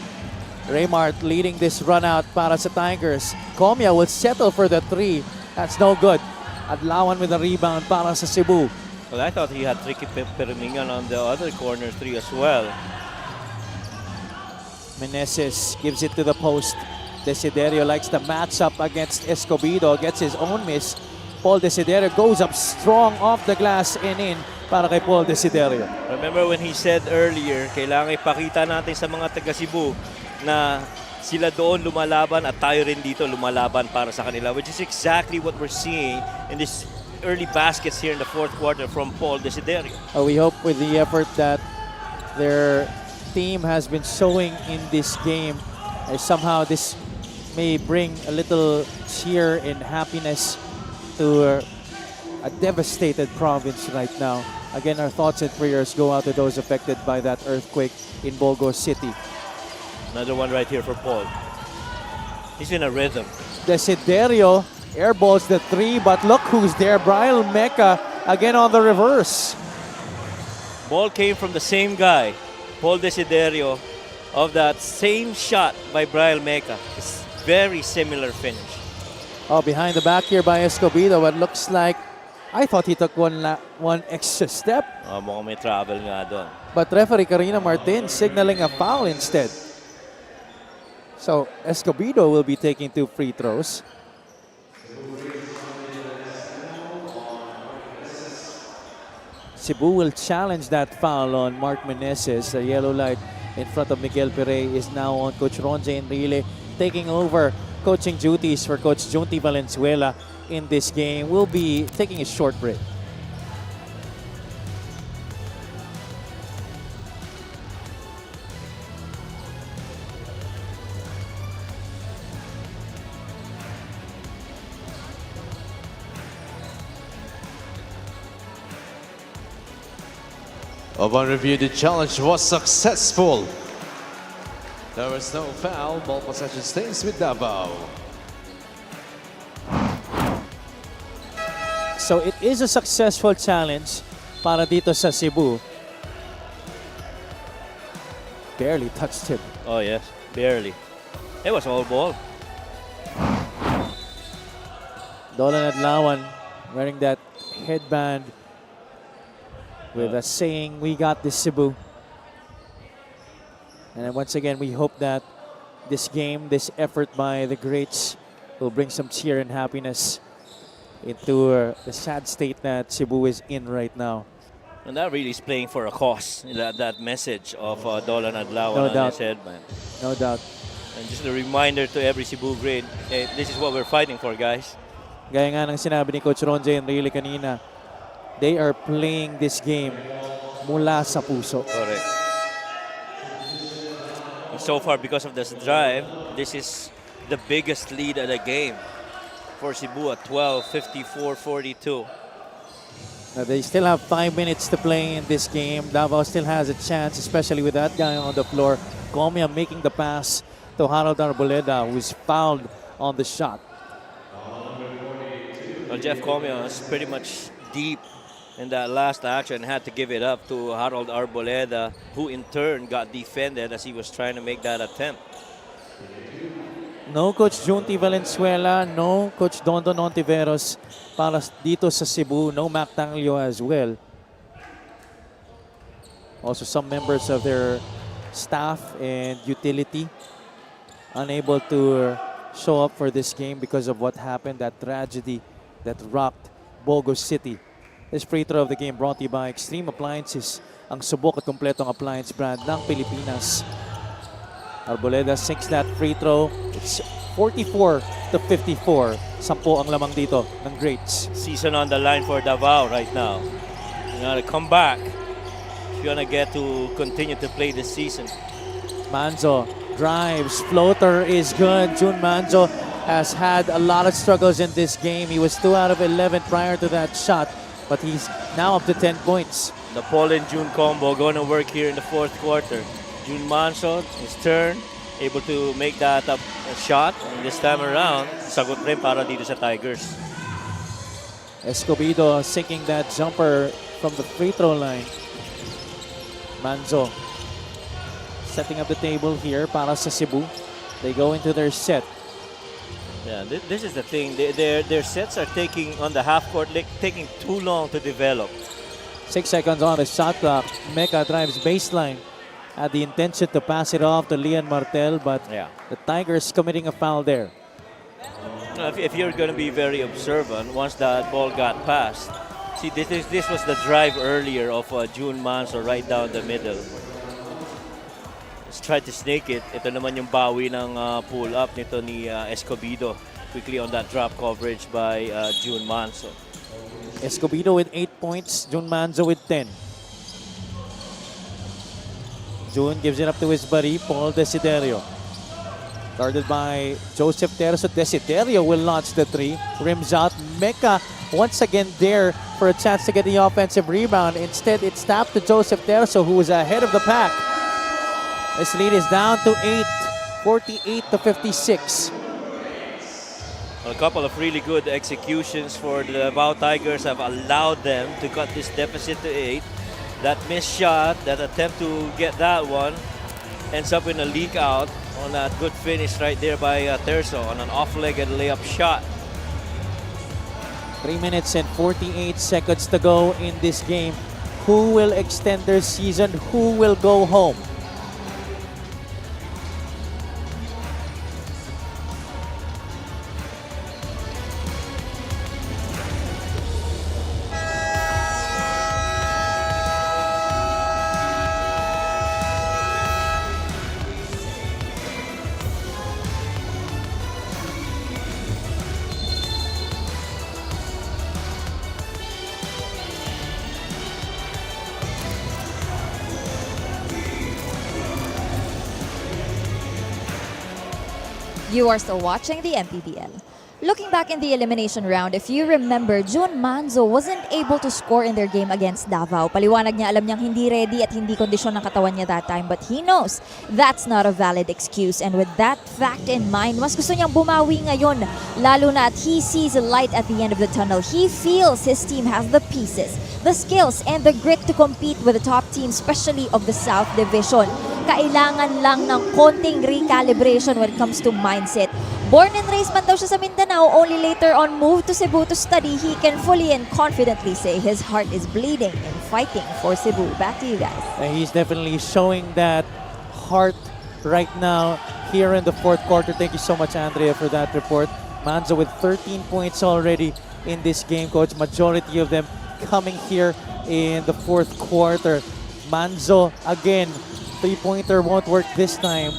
Raymart leading this run out para sa Tigers. Comia will settle for the 3. That's no good. Adlawan with a rebound para sa Cebu. Well, I thought he had Tricky Permingan on the other corner 3 as well. Meneses gives it to the post. Desiderio likes the matchup against Escobedo. Gets his own miss. Paul Desiderio goes up strong off the glass and in para kay Paul Desiderio. Remember when he said earlier, kailangan ipakita natin sa mga taga Cebu na sila doon lumalaban at tayo rin dito lumalaban para sa kanila, which is exactly what we're seeing in this early baskets here in the fourth quarter from Paul Desiderio. We hope with the effort that their team has been showing in this game, somehow this may bring a little cheer and happiness to a devastated province right now. Again, our thoughts and prayers go out to those affected by that earthquake in Bogo City. Another one right here for Paul. He's in a rhythm. Desiderio airballs the 3, but look who's there. Brian Mecca again on the reverse. Ball came from the same guy, Paul Desiderio, of that same shot by Brian Mecca. It's very similar finish. Oh, behind the back here by Escobedo, what looks like I thought he took one extra step. Mukhang may travel nga doon. But referee Karina Martin signaling a foul instead. So Escobedo will be taking 2 free throws. Cebu will challenge that foul on Mark Meneses. The yellow light in front of Miguel Pere is now on Coach Ronje Enrile, taking over coaching duties for Coach Junti Valenzuela in this game. We'll be taking a short break. Upon review, the challenge was successful. There was no foul. Ball possession stays with Davao. So it is a successful challenge para dito sa Cebu. Barely touched him. Oh yes, barely. It was all ball. Dolan Adlawan wearing that headband with a saying, "We got this, Cebu." And then once again, we hope that this game, this effort by the greats will bring some cheer and happiness into the sad state that Cebu is in right now. And that really is playing for a cause, that message of Dolan No Adlawan on doubt. his headband. No doubt. And just a reminder to every Cebu grade, hey, this is what we're fighting for, guys. Gaya nga ng sinabi ni Coach Ronje Enrile kanina, they are playing this game mula sa puso. Correct. And so far, because of this drive, this is the biggest lead of the game for Cebu at 12, 54-42. Now they still have 5 minutes to play in this game. Davao still has a chance, especially with that guy on the floor. Comia making the pass to Harold Arboleda, who's fouled on the shot. Well, Jeff Comia was pretty much deep in that last action, had to give it up to Harold Arboleda, who in turn got defended as he was trying to make that attempt. No Coach Junti Valenzuela, no Coach Dondon Ontiveros para dito sa Cebu, no Mac Tanglio as well. Also some members of their staff and utility unable to show up for this game because of what happened, that tragedy that rocked Bogo City. This free throw of the game brought to you by Extreme Appliances, ang subok at kompletong appliance brand ng Pilipinas. Arboleda sinks that free throw. It's 44-54. 10 ang lamang dito ng greats. Season on the line for Davao right now. You gotta come back if you wanna get to continue to play this season. Manzo drives, floater is good. Jun Manzo has had a lot of struggles in this game. He was 2 out of 11 prior to that shot, but he's now up to 10 points. The Paul and June combo going to work here in the fourth quarter. June Manso, his turn, able to make that a shot. And this time around, sagot rin para dito sa Tigers. Escobedo sinking that jumper from the free throw line. Manzo setting up the table here para sa Cebu. They go into their set. Yeah, this is the thing. Their sets are taking on the half court, taking too long to develop. 6 seconds on the shot clock. Mecca drives baseline. Had the intention to pass it off to Lian Martel, but the Tigers committing a foul there. If you're going to be very observant, once that ball got passed, see this was the drive earlier of June Manso right down the middle. Let's try to snake it. Ito naman yung bawi ng pull up nito ni Escobedo. Quickly on that drop coverage by June Manso. Escobedo with 8 points, June Manzo with 10. June gives it up to his buddy, Paul Desiderio. Guarded by Joseph Terzo. Desiderio will launch the three. Rims out. Mecca once again there for a chance to get the offensive rebound. Instead, it's tapped to Joseph Terzo, who is ahead of the pack. This lead is down to 8, 48-56. A couple of really good executions for the Davao Tigers have allowed them to cut this deficit to 8. That missed shot, that attempt to get that one, ends up in a leak out on that good finish right there by Terzo on an off-legged layup shot. 3 minutes and 48 seconds to go in this game. Who will extend their season? Who will go home? You are still watching the MPBL. Looking back in the elimination round, if you remember, Jun Manzo wasn't able to score in their game against Davao. Paliwanag niya, alam niyang hindi ready at hindi kondisyon ng katawan niya that time. But he knows that's not a valid excuse. And with that fact in mind, mas gusto niyang bumawi ngayon. Lalo na at he sees a light at the end of the tunnel. He feels his team has the pieces, the skills, and the grit to compete with the top team, especially of the South Division. Kailangan lang ng konting recalibration when it comes to mindset. Born and raised man daw siya sa Mindanao, only later on moved to Cebu to study. He can fully and confidently say his heart is bleeding and fighting for Cebu. Back to you guys. He's definitely showing that heart right now here in the fourth quarter. Thank you so much, Andrea, for that report. Manzo with 13 points already in this game, Coach. Majority of them coming here in the fourth quarter. Manzo, again, three-pointer won't work this time.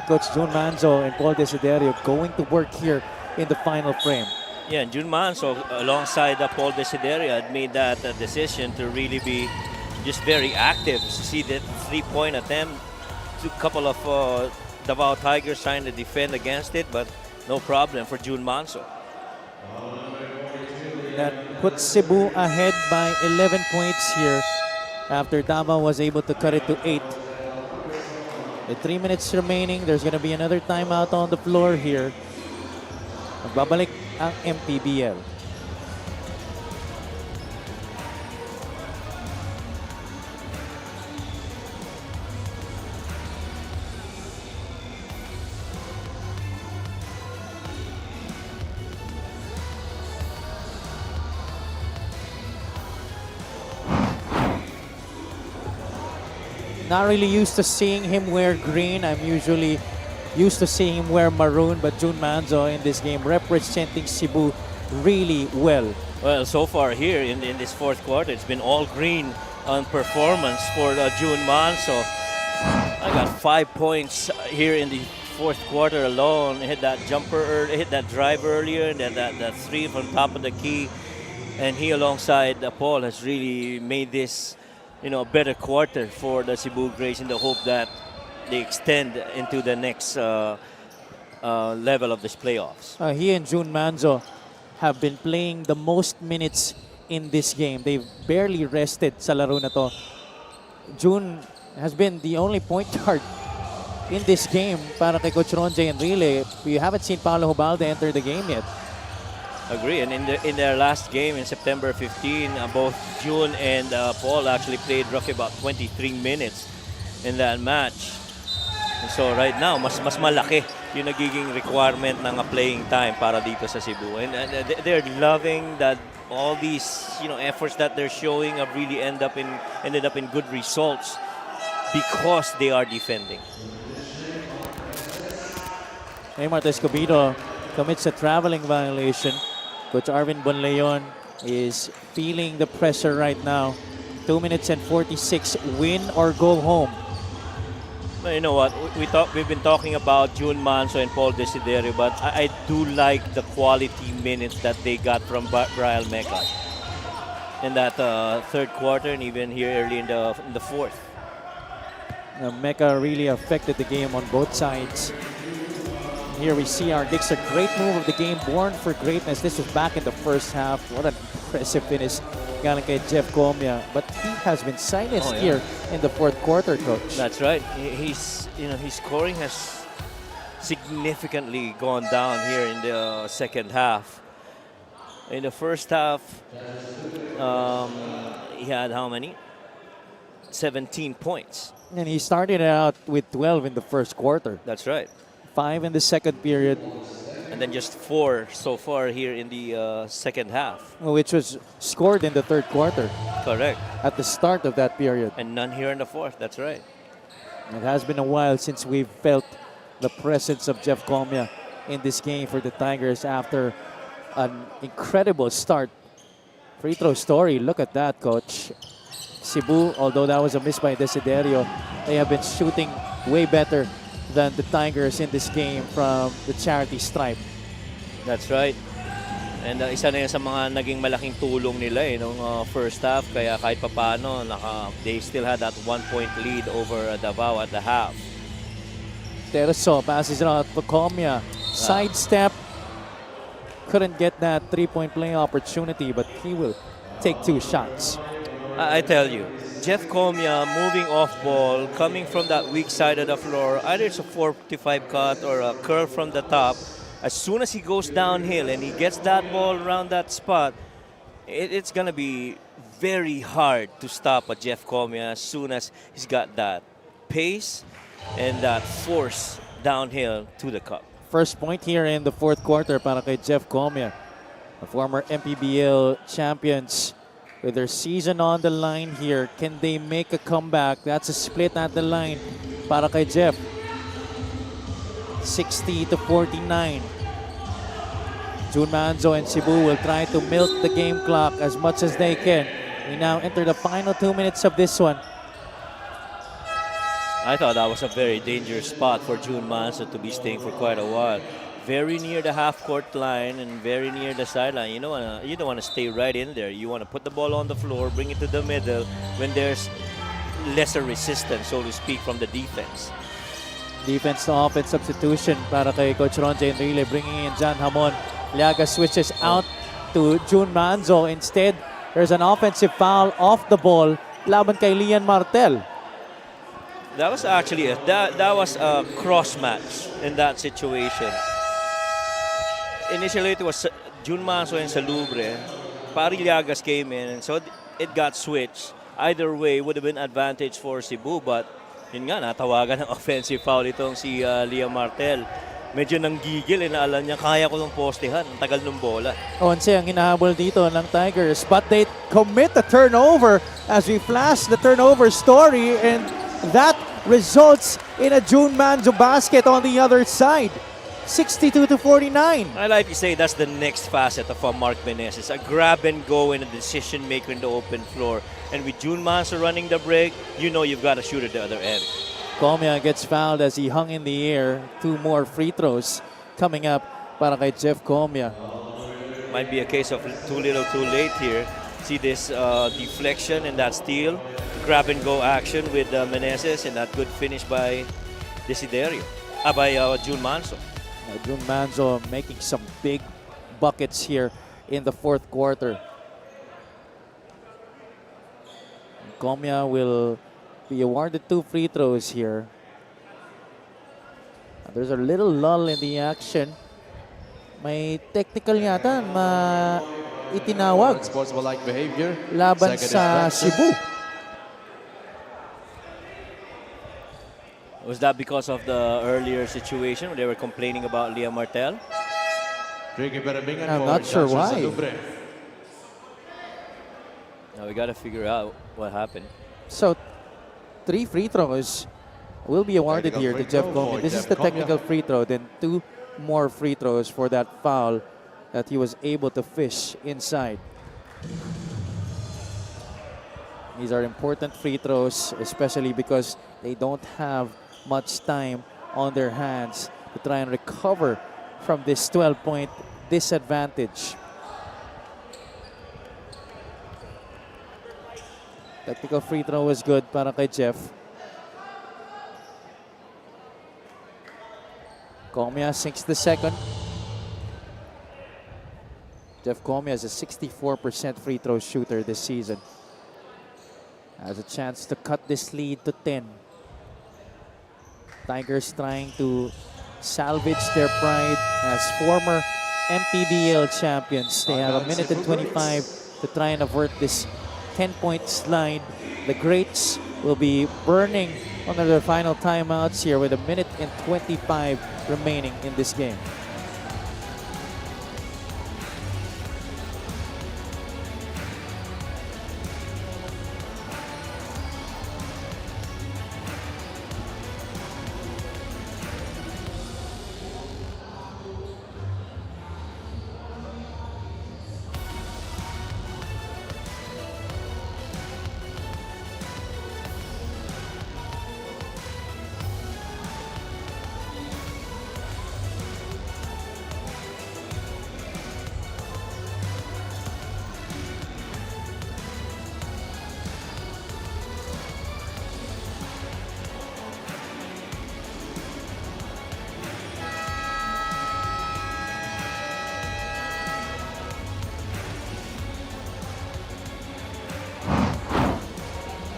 Coach Jun Manzo and Paul Desiderio going to work here in the final frame. Yeah, and Jun Manzo alongside Paul Desiderio had made that decision to really be just very active. See that three-point attempt, a couple of Davao Tigers trying to defend against it, but no problem for Jun Manzo. That puts Cebu ahead by 11 points here after Davao was able to cut it to 8. With 3 minutes remaining, there's going to be another timeout on the floor here. Magbabalik ang MPBL. Not really used to seeing him wear green. I'm usually used to seeing him wear maroon, but Jun Manzo in this game representing Cebu really well. Well, so far here in this fourth quarter, it's been all green on performance for Jun Manzo. I got 5 points here in the fourth quarter alone. Hit that jumper, hit that drive earlier, and then that three from top of the key. And he alongside Paul has really made this a better quarter for the Cebu Grays in the hope that they extend into the next level of this playoffs. He and Jun Manzo have been playing the most minutes in this game. They've barely rested sa laro na to. Jun has been the only point guard in this game para kay Coach Ronjay Enrile. We haven't seen Paolo Hubalde enter the game yet. Agree, and in their last game in September 15, both June and Paul actually played roughly about 23 minutes in that match. And so right now, mas malaki yung nagiging requirement ng playing time para dito sa Cebu. And they're loving that all these efforts that they're showing have really ended up in good results because they are defending. Hey, Marta Escobedo commits a traveling violation. Coach Arvin Bonleon is feeling the pressure right now. 2 minutes and 46, win or go home. But you know what? We've been talking about Jun Manzo and Paul Desiderio, but I do like the quality minutes that they got from Brian Mecca in that third quarter and even here early in the fourth. Mecca really affected the game on both sides. Here we see our Dix, a great move of the game, born for greatness. This was back in the first half. What an impressive finish galing kay Jeff Comia. But he has been silenced here in the fourth quarter, Coach. That's right. His scoring has significantly gone down here in the second half. In the first half, he had how many? 17 points. And he started out with 12 in the first quarter. That's right. 5 in the second period. And then just 4 so far here in the second half. which was scored in the third quarter Correct. at the start of that period. And none here in the fourth. That's right. It has been a while since we've felt the presence of Jeff Comia in this game for the Tigers after an incredible start. Free throw story, look at that, Coach. Cebu, although that was a miss by Desiderio, they have been shooting way better than the Tigers in this game from the charity stripe. That's right. And isa na yan sa mga naging malaking tulong nila nung first half. Kaya kahit papano, they still had that 1-point lead over Davao at the half. Tereso passes it out for Comia. Sidestep. Couldn't get that three-point play opportunity, but he will take 2 shots. I tell you, Jeff Comia moving off ball, coming from that weak side of the floor, either it's a 4-5 cut or a curl from the top. As soon as he goes downhill and he gets that ball around that spot, it's going to be very hard to stop a Jeff Comia as soon as he's got that pace and that force downhill to the cup. First point here in the fourth quarter para kay Jeff Comia. The former MPBL champions with their season on the line here. Can they make a comeback? That's a split at the line para kay Jeff. 60-49. June Manzo and Cebu will try to milk the game clock as much as they can. We now enter the final 2 minutes of this one. I thought that was a very dangerous spot for June Manso to be staying for quite a while. Very near the half-court line and very near the sideline. You don't want to stay right in there. You want to put the ball on the floor, bring it to the middle when there's lesser resistance, so to speak, from the defense. Defense to offense substitution para kay Coach Ronje Enrile, bringing in John Hamon. Liaga switches out to June Manzo. Instead, there's an offensive foul off the ball laban kay Lian Martel. That was actually that was a cross match in that situation. Initially, it was June Manso and Salubre. Parillagas came in, and so it got switched. Either way, would have been advantage for Cebu, but yun nga, natawagan ng offensive foul itong si Liam Martel. Medyo nanggigil, alam niya, kaya ko ng postehan. Ang tagal ng bola. 11 ang hinahabol dito ng Tigers, but they commit the turnover as we flash the turnover story, and that results in a June Manzo basket on the other side. 62-49. I like to say that's the next facet of Mark Meneses. A grab and go and a decision maker in the open floor. And with June Manso running the break, you know you've got to shoot at the other end. Comia gets fouled as he hung in the air. 2 more free throws coming up para kay Jeff Comia. Might be a case of too little too late here. See this deflection and that steal. Grab and go action with Meneses and that good finish by Desiderio. By June Manso. June Manzo making some big buckets here in the fourth quarter. Comia will be awarded 2 free throws here. There's a little lull in the action. May technical yata itinawag. Sportsmanlike behavior. Laban sa Cebu. Was that because of the earlier situation where they were complaining about Liam Martel? I'm not sure why. Now we got to figure out what happened. So, 3 free throws will be awarded here to Jeff Comia. This is the technical free throw. Then 2 more free throws for that foul that he was able to fish inside. These are important free throws, especially because they don't have much time on their hands to try and recover from this 12-point disadvantage. Technical free throw was good para kay Jeff. Comia sinks the second. Jeff Comia is a 64% free throw shooter this season. Has a chance to cut this lead to 10. Tigers trying to salvage their pride as former MPBL champions. They have 1 minute and 25 to try and avert this 10-point slide. The Greats will be burning under their final timeouts here with 1 minute and 25 remaining in this game.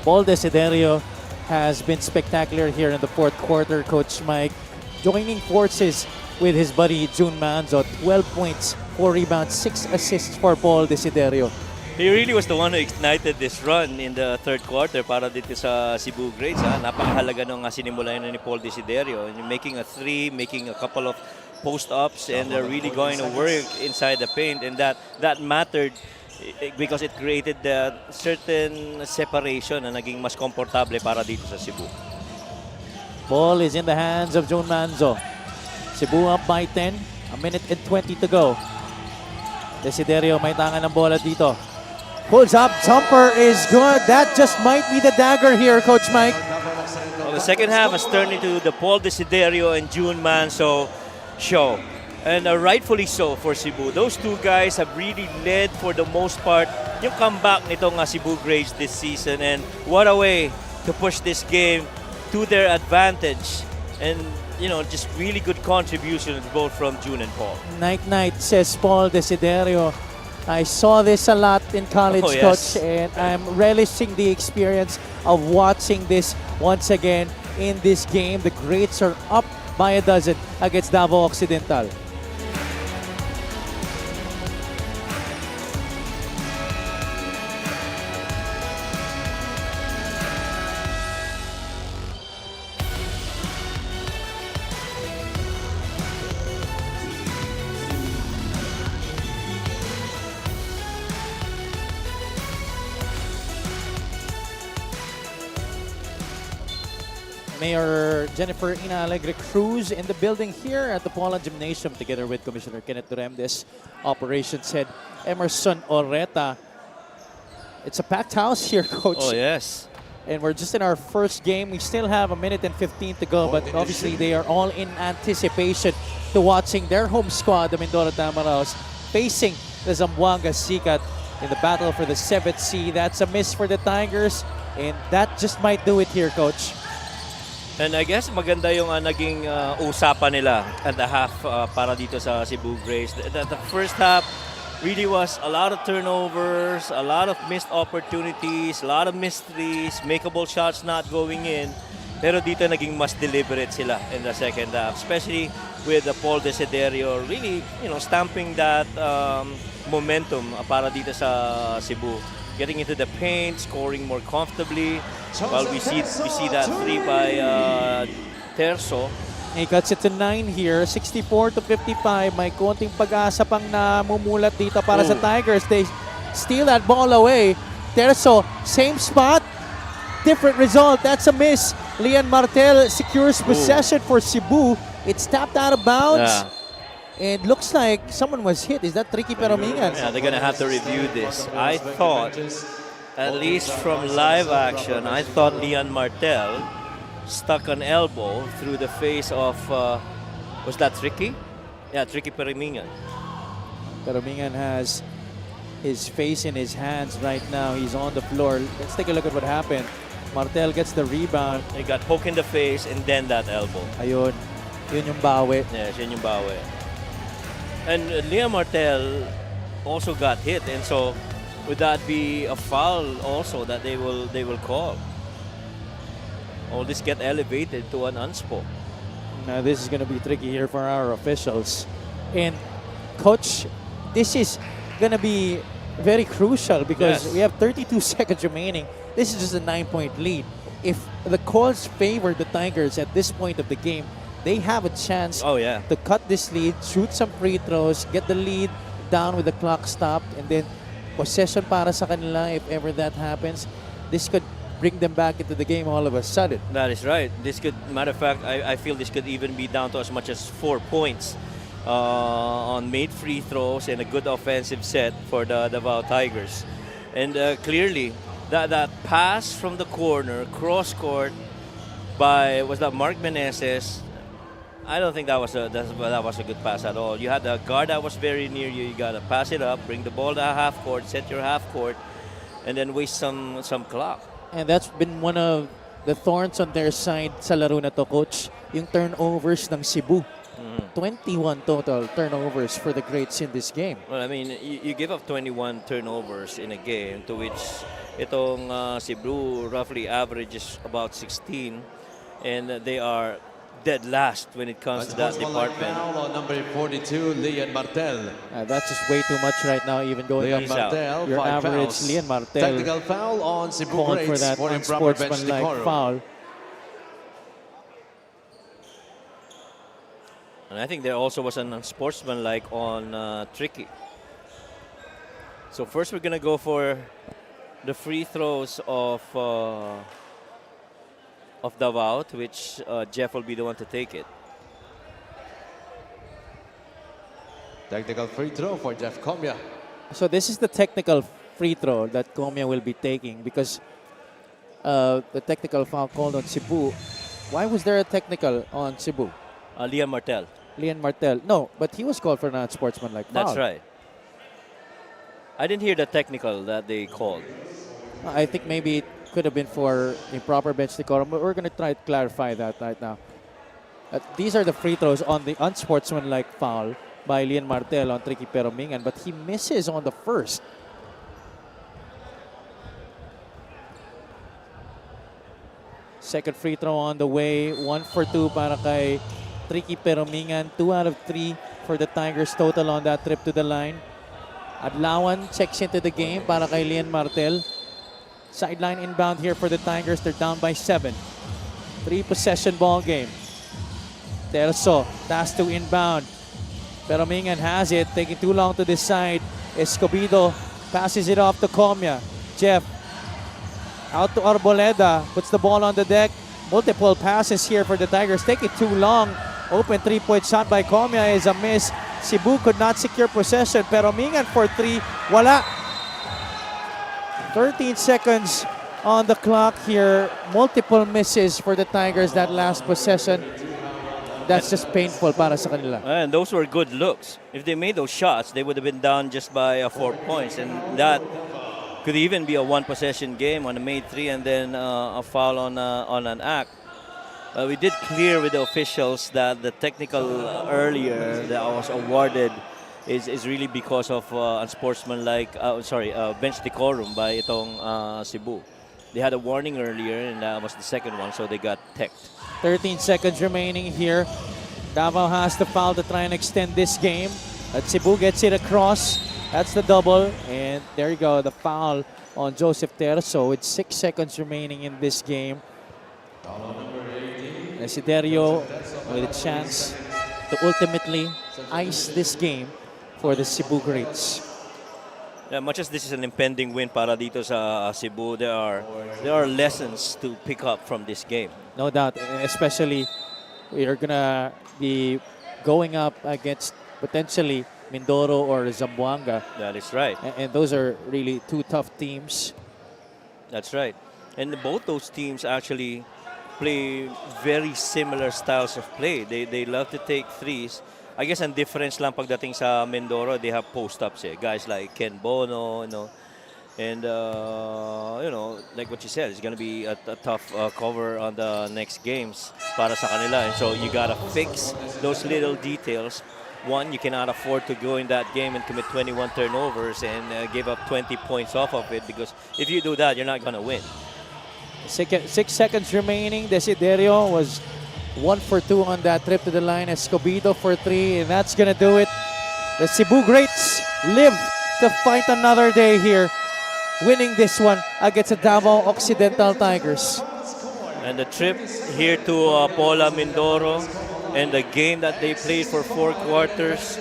Paul Desiderio has been spectacular here in the fourth quarter. Coach Mike joining forces with his buddy June Manzo. 12 points, 4 rebounds, 6 assists for Paul Desiderio. He really was the one who ignited this run in the third quarter para dito sa Cebu Grades. Napakahalaga nung sinimulayan ni Paul Desiderio. Making a three, making a couple of post-ups, and they're really going to work inside the paint. And that mattered because it created a certain separation na naging mas komportable para dito sa Cebu. Ball is in the hands of June Manzo. Cebu up by 10. A minute and 20 to go. Desiderio may tangan ng bola dito. Pulls up, jumper is good. That just might be the dagger here, Coach Mike. Well, the second half has turned into the Paul Desiderio and June Manzo show. And rightfully so for Cebu. Those two guys have really led for the most part yung comeback nitong Cebu Graves this season. And what a way to push this game to their advantage. And, you know, just really good contributions both from June and Paul. Night, says Paul Desiderio. I saw this a lot in college, yes. Coach, and I'm relishing the experience of watching this once again in this game. The Greats are up by a dozen against Davao Occidental. Mayor Jennifer Ina Alegre Cruz in the building here at the Poland Gymnasium together with Commissioner Kenneth Duremdes, Operations Head Emerson Oreta. It's a packed house here, Coach. Oh, yes. And we're just in our first game. We still have a minute and 15 to go, but obviously they are all in anticipation to watching their home squad, the Mindoro Tamaraos, facing the Zamboanga Sikat in the battle for the 7th seed. That's a miss for the Tigers, and that just might do it here, Coach. And I guess maganda yung naging usapan nila at the half para dito sa Cebu Graves. The first half really was a lot of turnovers, a lot of missed opportunities, a lot of mysteries, makeable shots not going in. Pero dito naging mas deliberate sila in the second half, especially with Paul Desiderio really, you know, stamping that momentum para dito sa Cebu. Getting into the paint, scoring more comfortably. Well, we see that three by Terzo. He cuts it to 9 here, 64-55. May konting pag-asa pang namumulat dito para sa Tigers. They steal that ball away. Terzo, same spot, different result. That's a miss. Lian Martel secures possession for Cebu. It's tapped out of bounds. Yeah. It looks like someone was hit. Is that Tricky Peromingan? Yeah, they're going to have to review this. I thought, at least from live action, I thought Lian Martel stuck an elbow through the face of, was that Tricky? Yeah, Tricky Peromingan. Peromingan has his face in his hands right now. He's on the floor. Let's take a look at what happened. Martel gets the rebound. He got poked in the face and then that elbow. Ayun. Yun yung bawi. Yes, yun yung bawi. And Liam Martel also got hit, and so would that be a foul also that they will call? All this get elevated to an unspo. Now this is going to be tricky here for our officials. And Coach, this is going to be very crucial because we have 32 seconds remaining. This is just a 9-point lead. If the calls favor the Tigers at this point of the game, they have a chance to cut this lead, shoot some free throws, get the lead down with the clock stopped, and then possession para sa kanila if ever that happens. This could bring them back into the game all of a sudden. That is right. This could, matter of fact, I feel this could even be down to as much as 4 points on made free throws and a good offensive set for the Davao Tigers. And clearly, that pass from the corner, cross court by, was that Mark Meneses? I don't think that was a good pass at all. You had a guard that was very near you. You got to pass it up, bring the ball to half court, set your half court, and then waste some clock. And that's been one of the thorns on their side sa laro na to, Coach. Yung turnovers ng Cebu. Mm-hmm. 21 total turnovers for the Greats in this game. Well, I mean, you give up 21 turnovers in a game, to which itong Cebu roughly averages about 16, and they are dead last when it comes to that department. Foul on number 42, Lian Martel. That's just way too much right now, even going Lian He's out. Martel, your 5 average fouls. Lian Martel Technical foul on Cebu called for Greats that for improper bench unsportsmanlike decorum. foul. And I think there also was an unsportsmanlike on Tricky. So first we're gonna go for the free throws of Davao, to which Jeff will be the one to take it. Technical free throw for Jeff Comia. So this is the technical free throw that Comia will be taking because the technical foul called on Cebu. Why was there a technical on Cebu? Liam Martel. Lian Martel. No, but he was called for an unsportsmanlike foul. That's right. I didn't hear the technical that they called. I think maybe it could have been for improper bench decorum, but we're going to try to clarify that right now. These are the free throws on the unsportsmanlike foul by Lian Martel on Tricky Peromingan, but he misses on the first. Second free throw on the way. 1 for 2 para kay Tricky Peromingan. 2 out of 3 for the Tigers total on that trip to the line. Adlawan checks into the game para kay Lian Martel. Sideline inbound here for the Tigers. They're down by 7. 3-possession ball game. Terso, task to inbound. Peromingan has it, taking too long to decide. Escobedo passes it off to Comia. Jeff out to Arboleda, puts the ball on the deck. Multiple passes here for the Tigers. Take it too long. Open 3-point shot by Comia is a miss. Cebu could not secure possession. Peromingan for 3. Wala. 13 seconds on the clock here. Multiple misses for the Tigers that last possession. That's just painful para sa kanila. And those were good looks. If they made those shots, they would have been down just by 4 points. And that could even be a 1-possession game on a made 3 and then a foul on an act. We did clear with the officials that the technical earlier that was awarded is really because of unsportsmanlike, bench decorum by itong Cebu. They had a warning earlier and that was the second one, so they got teched. 13 seconds remaining here. Davao has the foul to try and extend this game. Cebu gets it across. That's the double. And there you go, the foul on Joseph Terso with 6 seconds remaining in this game. Desiderio with a chance to ultimately ice this game for the Cebu Greats. Yeah, much as this is an impending win para dito sa Cebu, there are lessons to pick up from this game. No doubt, especially we are gonna be going up against potentially Mindoro or Zamboanga. That is right. And those are really 2 tough teams. That's right. And both those teams actually play very similar styles of play. They love to take threes. I guess ang difference lang pagdating sa Mindoro, they have post-ups eh. Guys like Ken Bono, and like what you said, it's going to be a tough cover on the next games para sa kanila. And so you got to fix those little details. One, you cannot afford to go in that game and commit 21 turnovers and give up 20 points off of it, because if you do that, you're not going to win. 6 seconds remaining. Desiderio was 1 for 2 on that trip to the line. Escobedo for 3, and that's gonna do it. The Cebu Greats live to fight another day here, winning this one against the Davao Occidental Tigers. And the trip here to Pola Mindoro and the game that they played for 4 quarters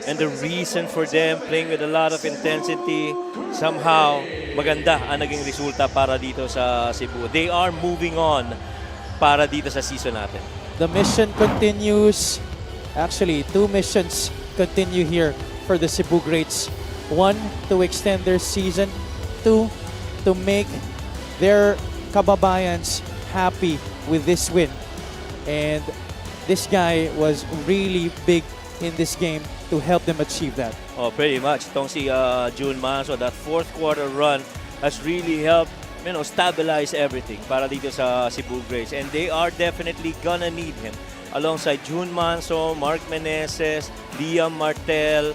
and the reason for them playing with a lot of intensity, somehow maganda ang naging resulta para dito sa Cebu. They are moving on para dito sa season natin. The mission continues. Actually, 2 missions continue here for the Cebu Greats. 1, to extend their season. 2, to make their kababayans happy with this win. And this guy was really big in this game to help them achieve that. Oh, pretty much. Itong si June Manso, that 4th quarter run has really helped stabilize everything para dito sa Cebu Greats. And they are definitely gonna need him alongside June Manso, Mark Meneses, Liam Martel,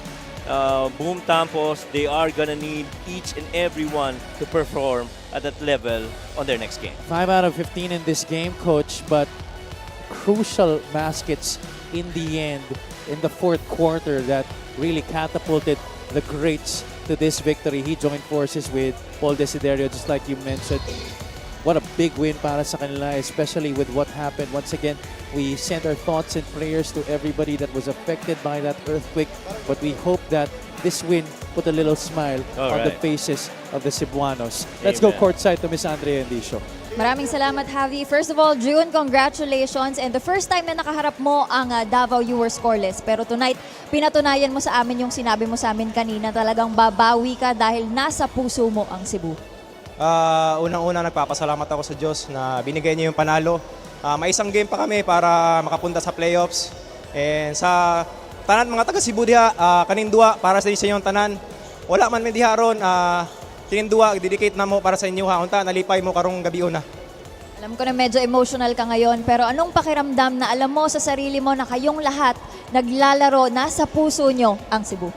Boom Tampos. They are gonna need each and every one to perform at that level on their next game. 5 out of 15 in this game, Coach, but crucial baskets in the end, in the fourth quarter, that really catapulted the greats to this victory. He joined forces with Paul Desiderio, just like you mentioned. What a big win para sa kanila, especially with what happened. Once again, we send our thoughts and prayers to everybody that was affected by that earthquake, but we hope that this win put a little smile on the faces of the Cebuanos. Let's go courtside to Miss Andrea Endicio. Maraming salamat, Javi. First of all, June, congratulations. And the first time na nakaharap mo ang Davao, you were scoreless. Pero tonight, pinatunayan mo sa amin yung sinabi mo sa amin kanina. Talagang babawi ka dahil nasa puso mo ang Cebu. Unang-una, nagpapasalamat ako sa Diyos na binigay niya yung panalo. May isang game pa kami para makapunta sa playoffs. And sa tanan mga taga Cebu diha, kanindua para sa inyong tanan. Wala man may diha ron, tinindua, dedicate na mo para sa inyo ha. Unta, nalipay mo karong gabi una. Alam ko na medyo emotional ka ngayon, pero anong pakiramdam na alam mo sa sarili mo na kayong lahat naglalaro, nasa puso nyo ang Cebu?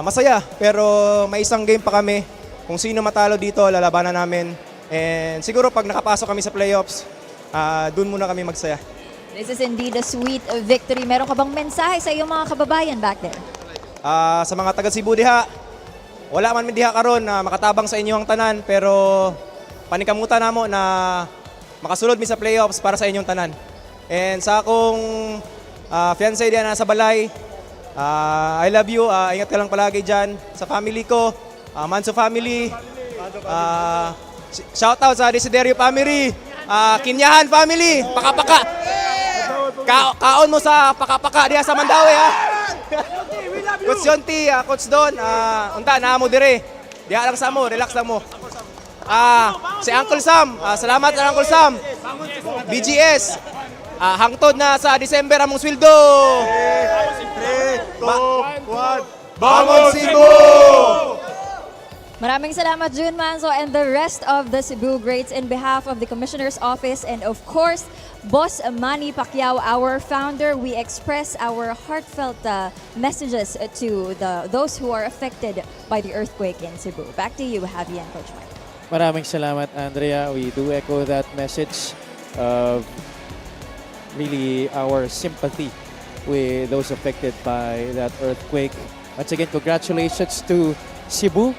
Masaya, pero may isang game pa kami. Kung sino matalo dito, lalabanan namin. And siguro pag nakapasok kami sa playoffs, dun muna kami magsaya. This is indeed a sweet victory. Meron ka bang mensahe sa iyong mga kababayan back there? Sa mga taga Cebu diha, wala man diha karon na makatabang sa inyong tanan, pero panikamutan namo na makasulod mi sa playoffs para sa inyong tanan. And sa akong fiancé diyan nasa balay, I love you. Ingat ka lang palagi dyan. Sa family ko, Manso family. Shout out sa Desiderio family. Kinyahan family. Pakapaka. Kaon mo sa pakapaka diya sa Mandawi ha. Coach Yonti, Coach Don, unta na mo dire. Diya lang sa mo, relax lang mo. Si Uncle Sam, salamat sa Uncle Sam. BGS, hangtod na sa December among sweldo. 3, 2, 1, Bangon Cebu! Maraming salamat, June Manso, and the rest of the Cebu greats. In behalf of the Commissioner's Office and of course, Boss Manny Pacquiao, our founder, we express our heartfelt messages to those who are affected by the earthquake in Cebu. Back to you, Javi and Coach Mike. Maraming salamat, Andrea. We do echo that message of really our sympathy with those affected by that earthquake. Once again, congratulations to Cebu.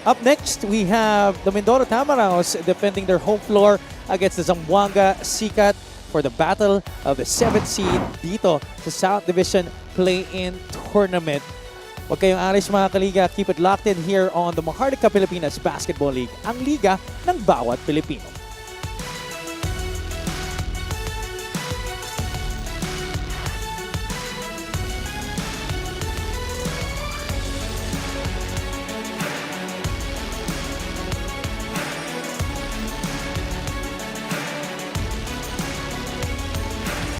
Up next, we have the Mindoro Tamaraos defending their home floor against the Zamboanga Sikat for the battle of the 7th seed dito sa South Division Play-In Tournament. Huwag kayong alis mga kaliga. Keep it locked in here on the Maharlika Pilipinas Basketball League, ang liga ng bawat Pilipino.